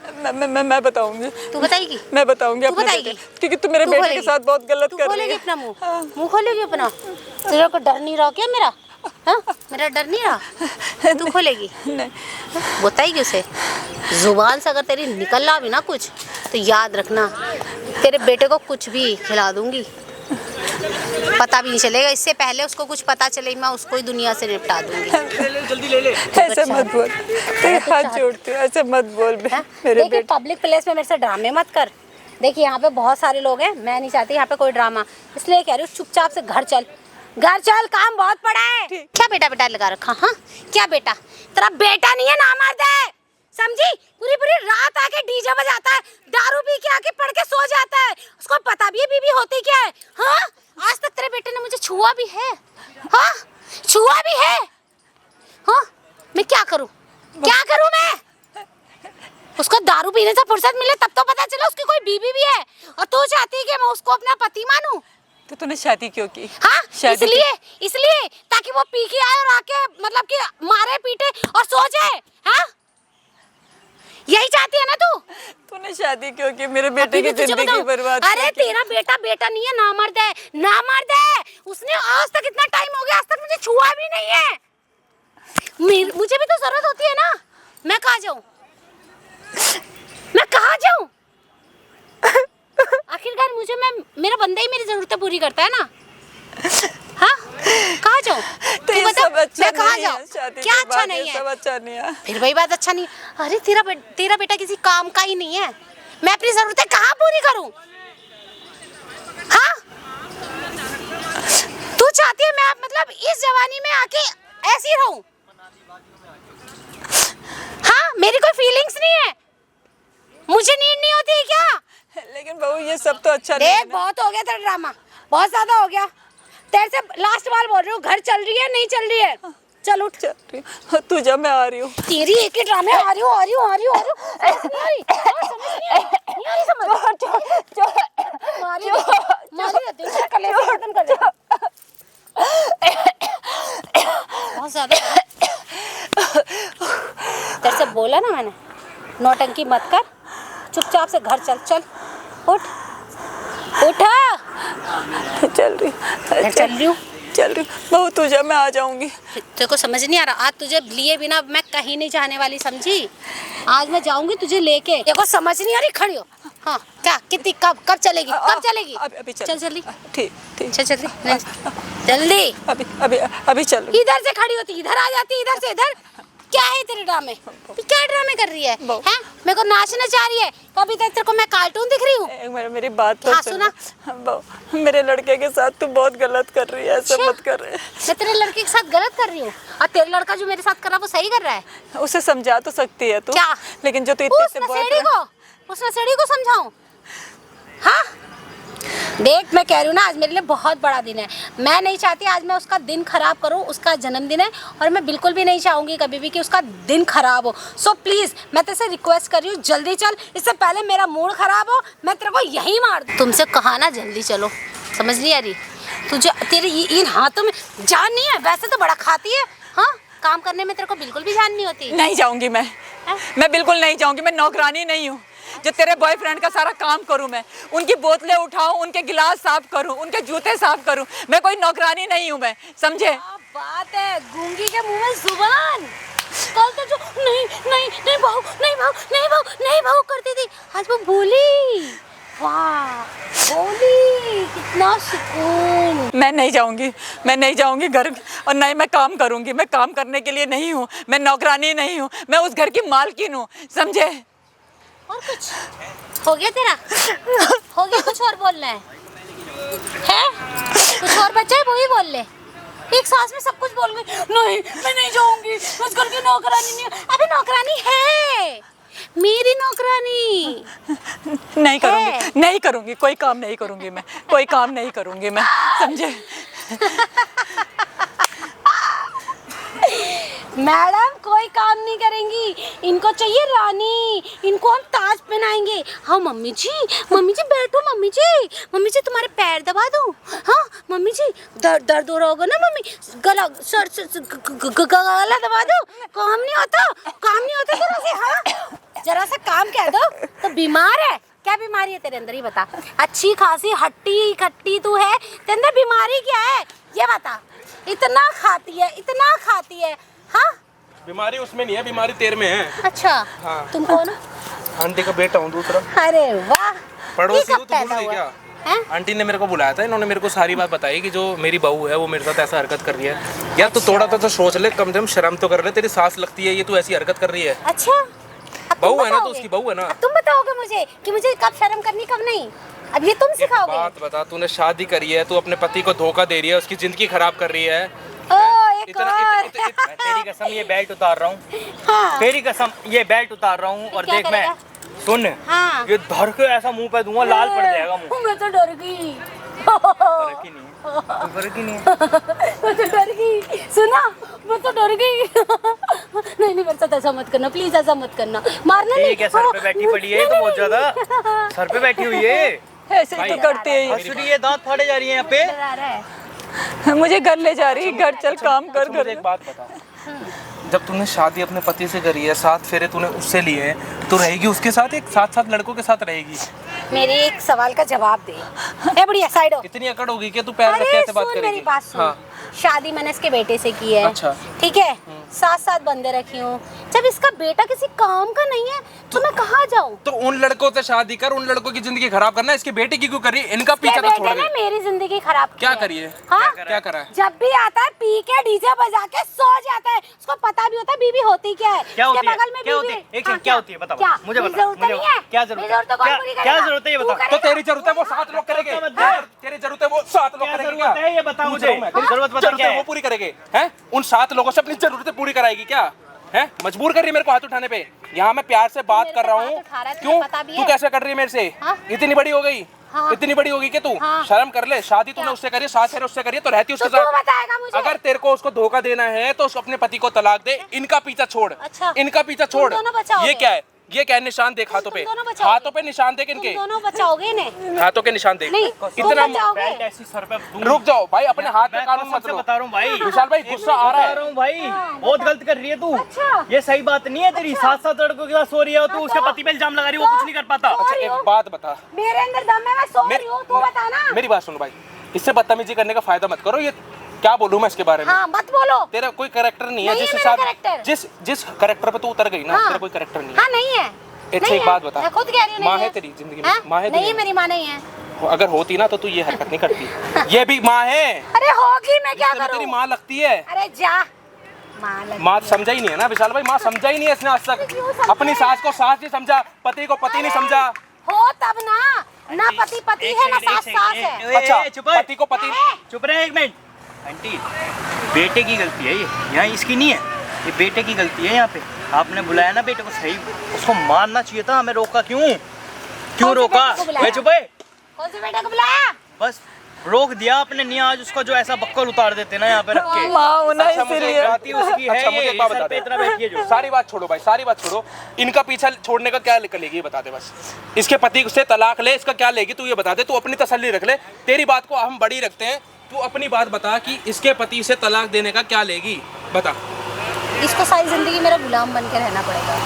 B: मैं बताऊंगी।
G: तू बताएगी?
B: मैं बताऊंगी
G: तू
B: अपने
G: बताएगी?
B: बेटे, क्योंकि तू मेरे बेटे के साथ बहुत गलत कर रही
G: खोलेगी
B: है।
G: अपना मुंह खोलेगी अपना। तेरे को डर नहीं रहा क्या मेरा? हाँ, मेरा डर नहीं रहा? तू खोलेगी? बताएगी उसे? जुबान से अगर तेरी निकल रहा भी ना कुछ, तो याद रखना तेरे बेटे को कुछ भी खिला दूंगी, पता भी नहीं चलेगा। इससे पहले उसको कुछ पता चले मैं उसको ही दुनिया से निपटा दूंगी।
E: जल्दी ले ले।
B: ऐसे मत बोल, तेरे हाथ जोड़ती हूँ, ऐसे मत बोल मेरे
G: देखिए, पब्लिक प्लेस में मेरे से ड्रामे मत कर। देखिए यहाँ पे बहुत सारे लोग हैं, मैं नहीं चाहती यहाँ पे कोई ड्रामा, इसलिए कह रही हूँ चुपचाप से घर चल, काम बहुत पड़ा है। क्या बेटा लगा रखा? हाँ, क्या बेटा? तेरा बेटा नहीं है, नामर्द है, समझी? पूरी रात आके डीजे बजाता है, दारू पी के आके पढ़ के सो जाता है, उसको पता भी है बीबी होती क्या है? हाँ, आज तक तेरे बेटे ने मुझे छुआ भी है? हाँ, छुआ भी है? हाँ, मैं क्या करूँ मैं? उसको दारू पीने से फुर्सत मिले तब तो पता चला उसकी कोई बीबी भी है, और तू चाहती है कि मैं उसको अपना पति मानूं?
B: तो तूने शादी क्यों की?
G: हाँ, इसलिए ताकि वो पी के आए और आके मतलब कि मारे पीटे और सो जाए। हाँ, यही चाहती है ना तू?
B: तूने शादी क्यों की? मेरे बेटे की जिंदगी बर्बाद।
G: अरे तेरा बेटा नहीं है, नामर्द है। उसने आज तक इतना टाइम हो गया, आज तक मुझे छुआ भी नहीं है। मुझे भी तो जरूरत होती है ना, मैं कहाँ जाऊँ? आखिरकार मेरा बंदा ही मेरी जरूरतें पूरी करता है ना। हाँ, कहाँ जाऊँ?
B: तो ये सब अच्छा
G: मैं कहाँ
B: नहीं है,
G: जाऊँ?
B: शादी
G: क्या
B: के
G: अच्छा
B: बाद
G: नहीं
B: ये
G: है?
B: सब अच्छा नहीं है।
G: फिर वही बात अच्छा नहीं। अरे तेरा बेटा किसी काम का ही नहीं है, मैं अपनी जरूरतें कहाँ पूरी करूँ? हाँ, तू चाहती है मैं मतलब इस जवानी में आके ऐसी रहूं? हाँ, मेरी कोई फीलिंग्स नहीं है, मुझे नीड नहीं होती है क्या?
B: लेकिन बहू ये सब तो अच्छा नहीं है
G: देख, बहुत हो गया तेरा ड्रामा, बहुत ज्यादा हो गया। तेरे से लास्ट बार बोल रही हूँ, घर चल रही है नहीं चल रही है? चल उठ।
B: चल रही हूँ, तू जा, मैं आ रही हूँ।
G: तेरी एक ही ड्रामे आ रही हूँ। बहुत ज्यादा तेरे से बोला ना मैंने, नौटंकी मत कर, चुपचाप से घर चल। उठ।
B: चल रही हूँ बहू, तू जा, मैं आ जाऊंगी।
G: तेरे को समझ नहीं आ रहा? आज तुझे लिए बिना मैं कहीं नहीं जाने वाली, समझी? आज मैं जाऊंगी तुझे लेके। तेरे को समझ नहीं आ रही? खड़ी हो। हाँ, क्या कितनी कब चलेगी?
B: अभी
G: चल जल्दी।
B: ठीक
G: चल जल्दी।
B: अभी चल।
G: इधर से खड़ी होती, इधर आ जाती, इधर से इधर। क्या है तेरे ड्रामे? क्या ड्रामे कर रही है? हैं? मेरे को नाचना चाह रही है? कभी तक तेरे को मैं कार्टून दिख रही हूँ?
B: मेरी बात तो
G: सुना।
B: मेरे लड़के के साथ तू बहुत गलत कर रही है, ऐसा मत कर रही है।
G: मैं तेरे लड़के के साथ गलत कर रही हूँ, और तेरा लड़का जो मेरे साथ कर रहा है वो सही कर रहा है?
B: उसे समझा तो सकती है तू।
G: क्या?
B: लेकिन जो तू
G: उस नशेड़ी को समझाऊं? हाँ, देख, मैं कह रही हूँ ना, आज मेरे लिए बहुत बड़ा दिन है। मैं नहीं चाहती आज मैं उसका दिन खराब करूँ, उसका जन्मदिन है, और मैं बिल्कुल भी नहीं चाहूँगी कभी भी कि उसका दिन खराब हो। सो प्लीज़ मैं तेरे से रिक्वेस्ट कर रही हूँ, जल्दी चल, इससे पहले मेरा मूड खराब हो, मैं तेरे को यहीं मार दूँ। तुमसे कहा ना जल्दी चलो, समझ नहीं आ रही तुझे? तेरे इन हाथों में जान नहीं है, वैसे तो बड़ा खाती है। हाँ, काम करने में तेरे को बिल्कुल भी जान नहीं होती।
B: नहीं जाऊँगी मैं बिल्कुल नहीं जाऊँगी। मैं नौकरानी नहीं हूँ जो तेरे बॉयफ्रेंड का सारा काम करूं। मैं उनकी बोतलें उठाऊं, उनके गिलास साफ करूं, उनके जूते साफ करूं। मैं कोई नौकरानी नहीं हूं, मैं, समझे?
G: क्या बात है, गूंगी के मुंह में जुबान। कल तो जो नहीं नहीं नहीं भाव नहीं भाव नहीं भाव नहीं भाव करती थी, आज वो बोली। वाह, बोली, कितना सुकून।
B: मैं नहीं जाऊंगी, मैं नहीं जाऊंगी घर, और नहीं मैं काम करूंगी। मैं काम करने के लिए नहीं हूँ, मैं नौकरानी नहीं हूँ, मैं उस घर की मालकिन हूँ, समझे?
G: और कुछ हो गया तेरा? हो गया? कुछ और बोलना है? कुछ और बचा है वो ही बोल ले। एक सांस में सब कुछ बोल गई। नहीं, मैं नहीं जाऊंगी, मैं उस घर की नौकरानी नहीं हूँ। अबे नौकरानी है, मेरी नौकरानी।
B: नहीं करूंगी, नहीं करूंगी, कोई काम नहीं करूंगी मैं, कोई काम नहीं करूंगी मैं, समझे?
G: मैडम कोई काम नहीं करेंगी, इनको चाहिए रानी, इनको हम ताज पहनाएंगे। हाँ मम्मी जी बैठो, मम्मी जी तुम्हारे पैर दबा दूं? हाँ मम्मी जी, दर्द हो रहा होगा ना मम्मी, गला गला दबा दूं? काम नहीं होता जरा से। हाँ जरा सा काम कह दो तो बीमार है। क्या बीमारी है तेरे अंदर, ही बता। अच्छी खासी हट्टी खट्टी तू है, तेरे अंदर बीमारी क्या है ये बता। इतना खाती है। हाँ
D: बीमारी उसमें नहीं है, बीमारी तेरे में है।
G: अच्छा
D: हाँ।
G: तुम कौन हो?
D: आंटी का बेटा हूँ दूसरा।
G: अरे वाह,
D: पड़ोसी
G: ये
D: हूँ,
G: कब
D: तू
G: पैदा
D: भूल गई
G: हुआ?
D: क्या?
G: हैं?
D: आंटी ने मेरे को बुलाया था, इन्होंने मेरे को सारी बात बताई कि जो मेरी बहू है वो मेरे साथ ऐसा हरकत कर रही है। यार तू थोड़ा तो सोच ले, कम से कम शर्म तो कर ले, तेरी सास लगती है ये, तू ऐसी हरकत कर रही है।
G: अच्छा अब तुम
D: बहू है ना, तो
G: बताओगे?
D: उसकी बहू है ना।
G: अब तुम बताओगे मुझे कि मुझे कब शर्म करनी कब नहीं, अब ये तुम
D: एक
G: सिखाओगे?
D: बात बता, तूने शादी करी है, तू अपने पति को धोखा दे रही है, उसकी जिंदगी खराब कर रही है।
G: एक
D: इतना
G: और।
E: तेरी कसम ये बेल्ट उतार रहा हूँ,
G: हाँ।
E: तेरी कसम ये बेल्ट उतार रहा हूँ, और
G: क्या
E: देख मैं
G: करेगा?
E: सुन,
G: हाँ।
E: ये धर के ऐसा मुंह पे दूंगा, लाल पड़ जाएगा मुंह।
G: मैं तो डर गई।
E: फर्क ही नहीं है, फर्क ही नहीं है।
G: मैं तो डर गई, सुना, मैं तो डर गई। नहीं मेरे साथ ऐसा मत करना, प्लीज ऐसा मत करना, मारना नहीं।
E: ठीक है, सर पे बैठी पड़ी है, ये तो बहुत ज्यादा सर पे बैठी हुई है।
B: ऐसे ही तो करते हैं
E: हंसुरी है, दांत फाड़े जा रही है यहाँ पे।
G: डरा रहा है।
B: ये। मुझे घर ले जा रही है, घर चल काम कर
D: मुझे
B: घर।
D: एक बात बता, जब तूने शादी अपने पति से करी है, 7 फेरे तूने उससे लिए हैं, तो रहेगी उसके साथ, एक 7 लड़कों के साथ रहेगी?
G: मेरे एक सवाल का जवाब दे। ए बढ़िया साइड हो।
D: इतनी अकड़ होगी कि तू पैर रख के
G: अरे
D: ऐसे बात
G: सुन
D: करेगी?
G: मेरी बात सुन।
D: हाँ।
G: शादी मैंने इसके बेटे से की है।
D: अच्छा।
G: ठीक है, 7 बंदे रखी हूँ। जब इसका बेटा किसी काम का नहीं है तो मैं कहाँ जाऊँ?
D: तो उन लड़कों से शादी कर, उन लड़कों की जिंदगी खराब करना, इसके बेटे की क्यों करी? इनका पीछा तो छोड़
G: बेटे ने
D: दे।
G: मेरी जिंदगी खराब की
D: क्या
G: है।
D: करिए?
G: हाँ?
D: क्या करा है?
G: जब भी आता है पी के डीजे बजा के सो जाता है, उसको पता भी होता है बीवी होती क्या है।
E: क्या
G: उसके
E: होती है?
G: बगल में
E: क्या
G: बीवी
E: होती है? एक
G: हाँ,
E: सेकंड, क्या होती है? बताओ।
G: क्या?
E: मुझे
G: मेरी
E: बता,
G: जरूरत
E: मुझे
G: नहीं
E: बता।
G: है।
E: क्या जरूरत
G: मेरी
E: है?
G: जरूरत तो कौन
E: क्या-
G: पूरी
E: क्या
G: करेगा?
E: जरूरत है ये
G: तू
E: बता।
G: करेगा?
D: तो तेरी जरूरत है वो 7 लोग करेंगे? तेरी जरूरत है वो 7 लोग
E: क्या
D: करेंगे?
E: जरूरत है ये बता मुझे। जरूरत बता क्या
D: वो
E: है?
D: पूरी करेंगे हैं? उन 7 लोगों से अपनी जरूरतें पूरी कराएगी क्या? हैं? मजबूर कर रही है मेरे को हाथ उठाने पे। यहाँ मैं प्यार से बात कर रहा हूँ।
G: हाथ उठा रहा है,
D: क्यों?
G: तुझे पता भी
D: तू
G: है?
D: कैसे कर रही है मेरे से?
G: हाँ?
D: इतनी बड़ी हो गई?
G: हाँ।
D: इतनी बड़ी होगी कि तू
G: हाँ।
D: शर्म कर ले। शादी तूने उससे करी, 7 फेरे उससे करी, तो रहती उसके
G: तो तू
D: साथ।
G: बताएगा मुझे?
D: अगर तेरे को उसको धोखा देना है तो अपने पति को तलाक दे, इनका पीछा छोड़।
G: अच्छा।
D: इनका पीछा छोड़।
G: दोनों बचाओगे?
D: ये क्या है? ये क्या है? निशान देख हाथों पे,
G: तुम दोनों बचाओगे?
D: हाथों पे निशान देख इनके,
G: तुम दोनों बचाओगे इन्हें?
D: हाथों के निशान देख।
G: नहीं, तुम
D: इतना
G: बचाओगे?
E: बेल्ट ऐसी सर पे दूंगी।
D: रुक जाओ भाई, अपने हाथ पे
E: मैं
D: कानून
E: कसम
D: मत
E: से
D: लो।
E: बता रहा हूँ भाई,
D: विशाल भाई गुस्सा आ रहा
E: बता
D: है।
E: रहा हूँ भाई, बहुत गलत कर रही है तू।
G: अच्छा।
E: ये सही बात नहीं है तेरी। 7 लड़कों के साथ सो रही है और तू उसके पति पे इल्जाम लगा रही है, वो कुछ नहीं कर पाता।
G: तो-
D: अच्छा एक बात बता,
G: मेरे अंदर दम है, मैं सो रही हूँ, तू बता ना।
D: मेरी बात सुनो भाई, इससे बदतमीजी करने का फायदा मत करो। ये क्या बोलूं मैं इसके बारे में?
G: हाँ मत बोलो।
D: तेरा कोई कैरेक्टर नहीं है।
G: नहीं
D: जिस
G: है मेरा
D: हिसाब
G: character।
D: जिस कैरेक्टर पे तू उतर गई ना,
G: हाँ।
D: तेरा कोई कैरेक्टर नहीं है।
G: हाँ नहीं है।
D: अच्छा
G: नहीं
D: एक
G: है।
D: बात बता,
G: मैं खुद कह रही हूँ नहीं
D: माँ है तेरी जिंदगी में?
G: हाँ?
D: माँ है
G: नहीं है,
D: दुनिया
G: मेरी माँ नहीं है।
D: में? अगर होती ना तो तू ये हरकत नहीं करती। ये भी माँ है,
G: अरे होगी, मैं क्या
D: इसलिए
G: करूँ?
D: तेरी माँ लगती है।
G: अरे जा, माँ लगी
D: माँ समझा ही नहीं है ना विशाल भाई, माँ समझा ही नहीं है इसने आज
G: क्यों
D: तक।
G: समझा
D: अपनी
G: है?
D: सास को सास नहीं समझा, पति को पति नहीं समझा।
G: हो तब ना पति पति है ना सास सास है।
D: अच्छा,
E: चुप है।
D: पति को पति
E: चुप रहे एक मिनट। आंटी, बेटे की गलती है ये, यहाँ इसकी नहीं है, ये बेटे की गलती है। यहाँ पे आपने बुलाया ना बेटे को, सही उसको मारना चाहिए था, हमें रोका क्यों? क्यों
G: कौन से
E: रोका?
G: बेटे को बुलाया?
E: चुप है।
G: कौन से बेटे को बुलाया?
E: बस रोक दिया आपने, नहीं आज उसका जो ऐसा बक्कल उतार देते ना यहाँ पे रख के।
B: माँ होना
D: अच्छा, मुझे
B: इसीलिए।
D: एक
E: जाती उसकी है
D: अच्छा, मुझे
E: ये,
D: एक बात
E: सर
D: बता
E: पे
D: दे।
E: इतना बैठी है जो।
D: सारी बात छोड़ो भाई, सारी बात छोड़ो। इनका पीछा छोड़ने का क्या निकलेगी ये बता दे बस। इसके पति से तलाक ले, इसका क्या लेगी तू ये बता दे। तू अपनी तसल्ली रख ले, तेरी बात को हम बड़ी रखते हैं। तू अपनी बात बता कि इसके पति से तलाक देने का क्या लेगी, बता।
G: इसको सारी जिंदगी मेरा गुलाम बन के रहना पड़ेगा।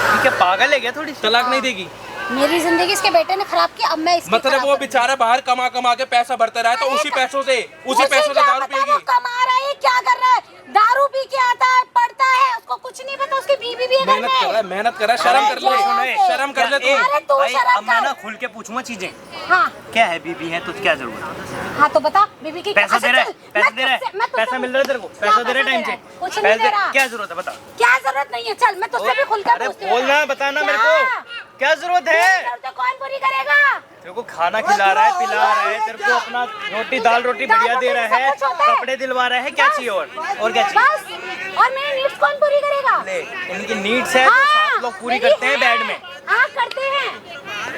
E: ठीक है, पागल है क्या थोड़ी सी?
D: तलाक नहीं देगी?
G: मेरी जिंदगी इसके बेटे ने खराब की, अब मैं इसकी
D: मतलब
G: खराब
D: वो
G: करूंगी।
D: बेचारा बाहर कमा कमा के पैसा भरता रहा है तो
G: अरे
D: उसी
G: का-
D: पैसों से
G: मुझे
D: दारू
G: क्या पता
D: पिएगी।
G: वो कमा रहा है, क्या कर रहा है, दारू पी के आता है, पढ़ता है, उसको कुछ नहीं पता, उसकी बीवी भी है घर
D: मेहनत कर रहा है,
G: में।
D: मेहनत कर रहा है, शर्म कर ले,
G: सुनो,
D: शर्म कर ले
E: ए,
D: तू।
G: अरे तू
E: भाई,
G: शर्म
E: अब मैं
G: कर।
E: ना खुल के पूछूंगा चीजें,
G: हाँ
E: क्या है बीबी है तो क्या जरूरत है?
G: हाँ तो बता बीवी की
E: पैसा
G: अच्छा,
E: दे रहा है,
G: चल,
E: पैसा
G: मैं
E: दे रहा
G: तुझसे-
E: है,
G: मैं तुझसे-
E: पैसा मिल रहा है तेरे को,
G: क्या
E: पैसा दे रहा है टाइम
G: दे
E: से,
G: रहा है? कुछ नहीं दे रहा।
E: क्या जरूरत है बता?
G: क्या जरूरत नहीं है, चल मैं तुझसे भी खुलकर
E: अरे
G: पूछती हूँ।
E: बोलना, बताना मेरे
G: क्या?
E: को, क्या जरूरत
G: मेरी
E: है?
G: जरूरतें कौन पूरी करेगा?
E: तेरे को खाना खिला रहा है, पिला रहा है, तेरे को अपना रोटी दाल रोटी बढ़िया दे रहा है,
G: सब कुछ होता है।
E: कपड़े दिलवा रहा है, क्या चाहिए और क्या चाहिए?
G: बस, और मेरी नीड्स कौन पूरी करेगा?
E: ले, इनकी नीड्स है जो
G: हाँ,
E: 7 लोग पूरी
G: मेरी
E: करते हैं
G: है।
E: बेड में।
G: हाँ करते हैं,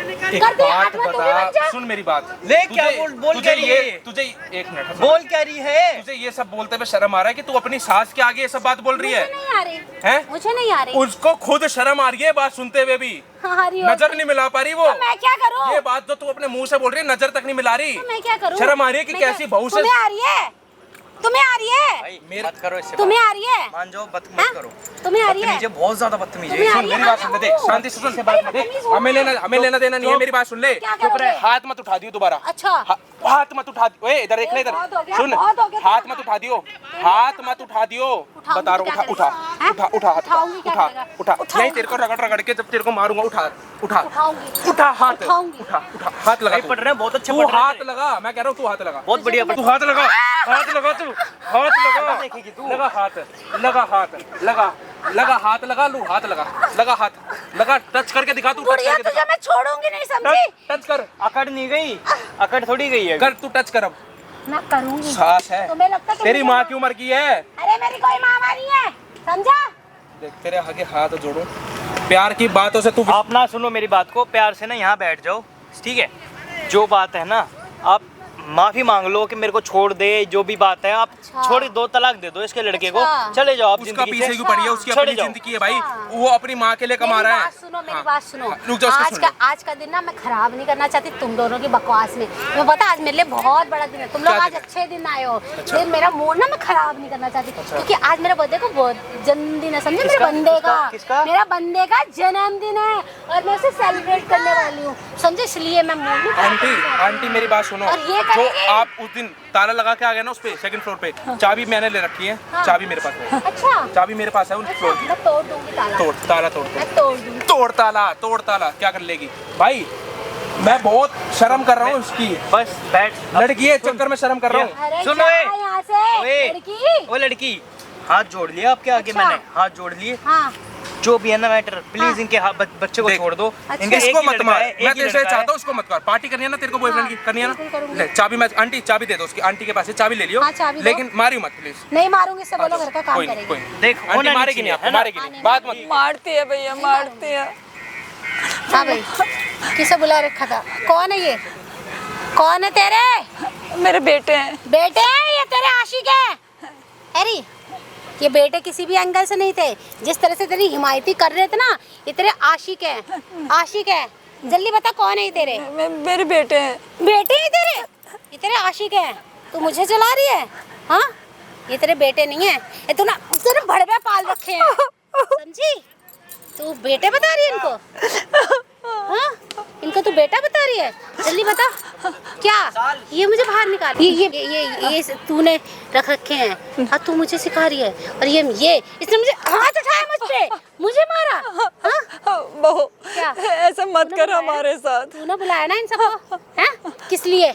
D: एक
G: करते हैं,
D: बात
G: हाथ में तू भी बन जा।
D: बता, सुन मेरी बात।
E: ले, क्या बोल
D: तुझे
E: क्या रही
D: ये
E: है?
D: तुझे एक मिनट
E: बोल क्या रही है?
D: तुझे ये सब बोलते हुए शर्म आ रहा है कि तू अपनी सास के आगे ये सब बात बोल रही
G: मुझे
D: है?
G: नहीं आ रही,
D: हैं?
G: मुझे नहीं आ रही।
D: उसको खुद शर्म आ रही है बात सुनते हुए भी,
G: हाँ, आ रही हो।
D: नजर नहीं मिला पा रही वो।
G: तो मैं क्या करूँ?
D: ये बात जो तू अपने मुंह से बोल रही है नजर तक नहीं मिला रही।
G: तो मैं क्या करूँ?
D: शर्म आ रही है कि
G: मैं
D: कैसी
G: क्या-
D: बहू से
G: तुम्हें आ रही है, तुम्हें आ रही है,
E: भाई मत करो इससे
G: तुम्हें
E: बात।
G: आ रही है,
E: मान जाओ, मत
G: हाँ?
E: करो।
G: तुम्हें आ रही है,
E: बदतमीज है, बहुत ज्यादा बदतमीज है।
G: तुम्हें आ
E: सुन,
G: रही है?
D: मेरी बात सुन ले, देख शांति से सुन,
G: अरे
D: बात देख,
G: बदतमीज हो।
D: हमें लेना देना नहीं है, मेरी बात सुन ले।
G: क्या
D: चुप रहे,
G: करोगे?
D: हाथ मत उठा दियो दोबारा।
G: अच्छा।
D: हाथ मत उठा दियो, ओए इधर देख ले, इधर
G: बहुत हो गया,
D: सुन,
G: बहुत हो गया
D: हाथ
G: तेरा।
D: मत उठा दियो, हाथ मत उठा दियो,
G: उठाऊंगी
D: बता
G: तो
D: रहा
G: क्या
D: हूँ, उठा
G: करेगा?
D: उठा उठा हाथ
G: उठाऊंगी क्या
D: उठा
G: करेगा?
D: उठा
G: उठाऊंगी।
D: नहीं, तेरे को रगड़ के जब तेरे को मारूंगा, उठा उठा
G: उठाऊंगी।
D: उठा हाथ
G: उठाऊंगी।
D: उठा उठा हाथ लगा
E: भाई
D: तू।
E: पढ़ रहे हैं, बहुत अच्छे
D: तू
E: पढ़ रहे
D: हाथ
E: हैं।
D: लगा, मैं कह रहा हूँ तू हाथ लगा,
E: बहुत बढ़िया पढ़
D: तू हाथ लगा, हाथ लगा, तू हाथ लगा,
E: देखेगी तू।
D: लगा हाथ, लगा हाथ, लगा हाथ, लगा लू हाथ, लगा हाथ, लगा, टच करके दिखा, तू टच
G: बुढ़िया
D: करके
G: तुझे
D: दिखा,
G: मैं छोड़ूंगी नहीं, समझी?
D: टच कर,
E: अकड़ नहीं गई, अकड़ थोड़ी गई है।
D: कर तू टच कर, अब
G: मैं करूंगी।
D: सास है,
G: तुम्हें लगता है कि
D: तेरी
G: मुझे-
D: माँ की उम्र की है।
G: अरे मेरी कोई मामा नहीं है, समझा?
D: देख तेरे आगे हाथ जोड़ो, प्यार की बातों से तू
E: आप ना सुनो मेरी बात को, प्यार से ना यहाँ बैठ जाओ, ठीक है? जो बात है ना, आप माफी मांग लो कि मेरे को छोड़ दे, जो भी बात है आप
G: अच्छा।
E: छोड़ दो, तलाक दे दो इसके लड़के को,
G: अच्छा।
E: चले जाओ आप
D: उसका
E: जिंदगी
D: पीछे
E: से।
D: क्यों पड़ी है, उसकी
E: चले
D: अपनी
E: जाओ।
D: जिंदगी है भाई, वो अपनी माँ के लिए कमा
G: मेरी
D: रहा है।
G: बात सुनो, मेरी
D: हाँ,
G: बात सुनो।
D: हाँ, रुक जाओ, उसको सुन ले।
G: आज का दिन ना मैं खराब नहीं करना चाहती तुम दोनों की बकवास में। मैं पता आज मेरे लिए बहुत बड़ा दिन है, तुम लोग
D: क्या
G: आज
D: दिन है?
G: अच्छे दिन आए हो, लेकिन मेरा मूड ना मैं खराब नहीं करना चाहती, क्योंकि आज मेरा बर्थडे को बहुत जन्मदिन है, समझे? मेरे
E: किसका?
G: बंदे
E: किसका?
G: का,
E: किसका?
G: मेरा बंदे का जन्मदिन है और मैं उसे सेलिब्रेट करने वाली हूँ, समझे? इसलिए मैं मूड नहीं खराब
D: आंटी
G: करना चाहती।
D: आंटी मेरी बात सुनो,
G: और ये
D: जो
G: करेंगे?
D: आप उस दिन ताला लगा के आ गए ना उस पे सेकंड फ्लोर पे, चाबी मैंने ले रखी है,
G: हाँ।
D: चाबी मेरे पास है,
G: अच्छा,
D: चाबी मेरे पास है उस
G: अच्छा,
D: फ्लोर की।
G: मैं तोड़ दूंगी ताला,
D: तोड़ ताला, तोड़
G: मैं तोड़ दूंगी।
D: तोड़ ताला क्या कर लेगी भाई? मैं बहुत शर्म कर रहा हूँ उसकी,
E: बस बैठ।
D: लड़की है चक्कर में शर्म कर रहा हूँ।
G: अरे
E: सुनो
G: जा
E: ए,
G: यहाँ से,
E: ओए,
G: लड़की।
E: ओ लड़की, हाथ जोड़ लिया आपके आगे,
G: अच्छा।
E: मैंने हाथ जोड़ लिए,
G: हाँ,
E: जो भी है ना मैटर, प्लीज
G: हाँ।
E: इनके बच्चे को
D: देख,
E: छोड़ दो।
G: अच्छा।
E: इनका
D: इसको
E: एक ही
D: मत
E: लड़का
D: मार,
E: है, एक
D: मैं
E: ही
D: तेरे से
E: लड़का है।
D: चाहता हूँ उसको मत कर, पार्टी करनी है ना तेरे को बॉयफ्रेंड की, करनी है
G: बिल्कुल
D: ना,
G: करूंगी।
D: ले चाबी, मैं आंटी चाबी दे दो उसकी, आंटी के पास है चाबी ले लियो,
G: हाँ, चाबी दो।
D: लेकिन मारियो मत प्लीज।
G: नहीं मारूंगी, इससे बोलो घर का काम
D: कोई नहीं,
G: करेगी।
D: कोई नहीं।
E: देख,
D: आंटी
E: होना नहीं
D: मारेगी नहीं
E: चाहिए,
D: आपको,
E: है ना?
D: मारेगी नहीं, बात मत।
B: मारती है भैया, मारती है।
G: हाँ भाई, किसे बुला रखा था? कौन है ये? कौन है तेरे
B: मेरे बेटे हैं।
G: बेटे? हैं ये तेरे आशिक है? अरे ये बेटे किसी भी एंगल से नहीं थे, जिस तरह से तेरी हिमायती कर रहे थे ना, ये तेरे आशिक है, आशिक है। जल्दी बता कौन है ये तेरे
B: मेरे बेटे हैं।
G: बेटे? ही तेरे, ये तेरे आशिक है। तू मुझे चला रही है? हाँ, ये तेरे बेटे नहीं है, ये तू ना तेरे भड़वे पाल रखे हैं, समझी? तू बेटे बता रही है इनको? हाँ, इनको तू बेटा बता रही है? जल्दी बता क्या? ये मुझे बाहर निकाल, ये तूने रख रखे हैं, हाँ? तू मुझे सिखा रही है, और ये इसने मुझे हाथ उठाया मुझ पे, मुझे मारा, हाँ?
B: बहू,
G: क्या?
B: ऐसा मत
G: तूने
B: कर
G: बुलाया?
B: हमारे साथ।
G: तूने बुलाया ना इन सबको, हैं? किस लिए?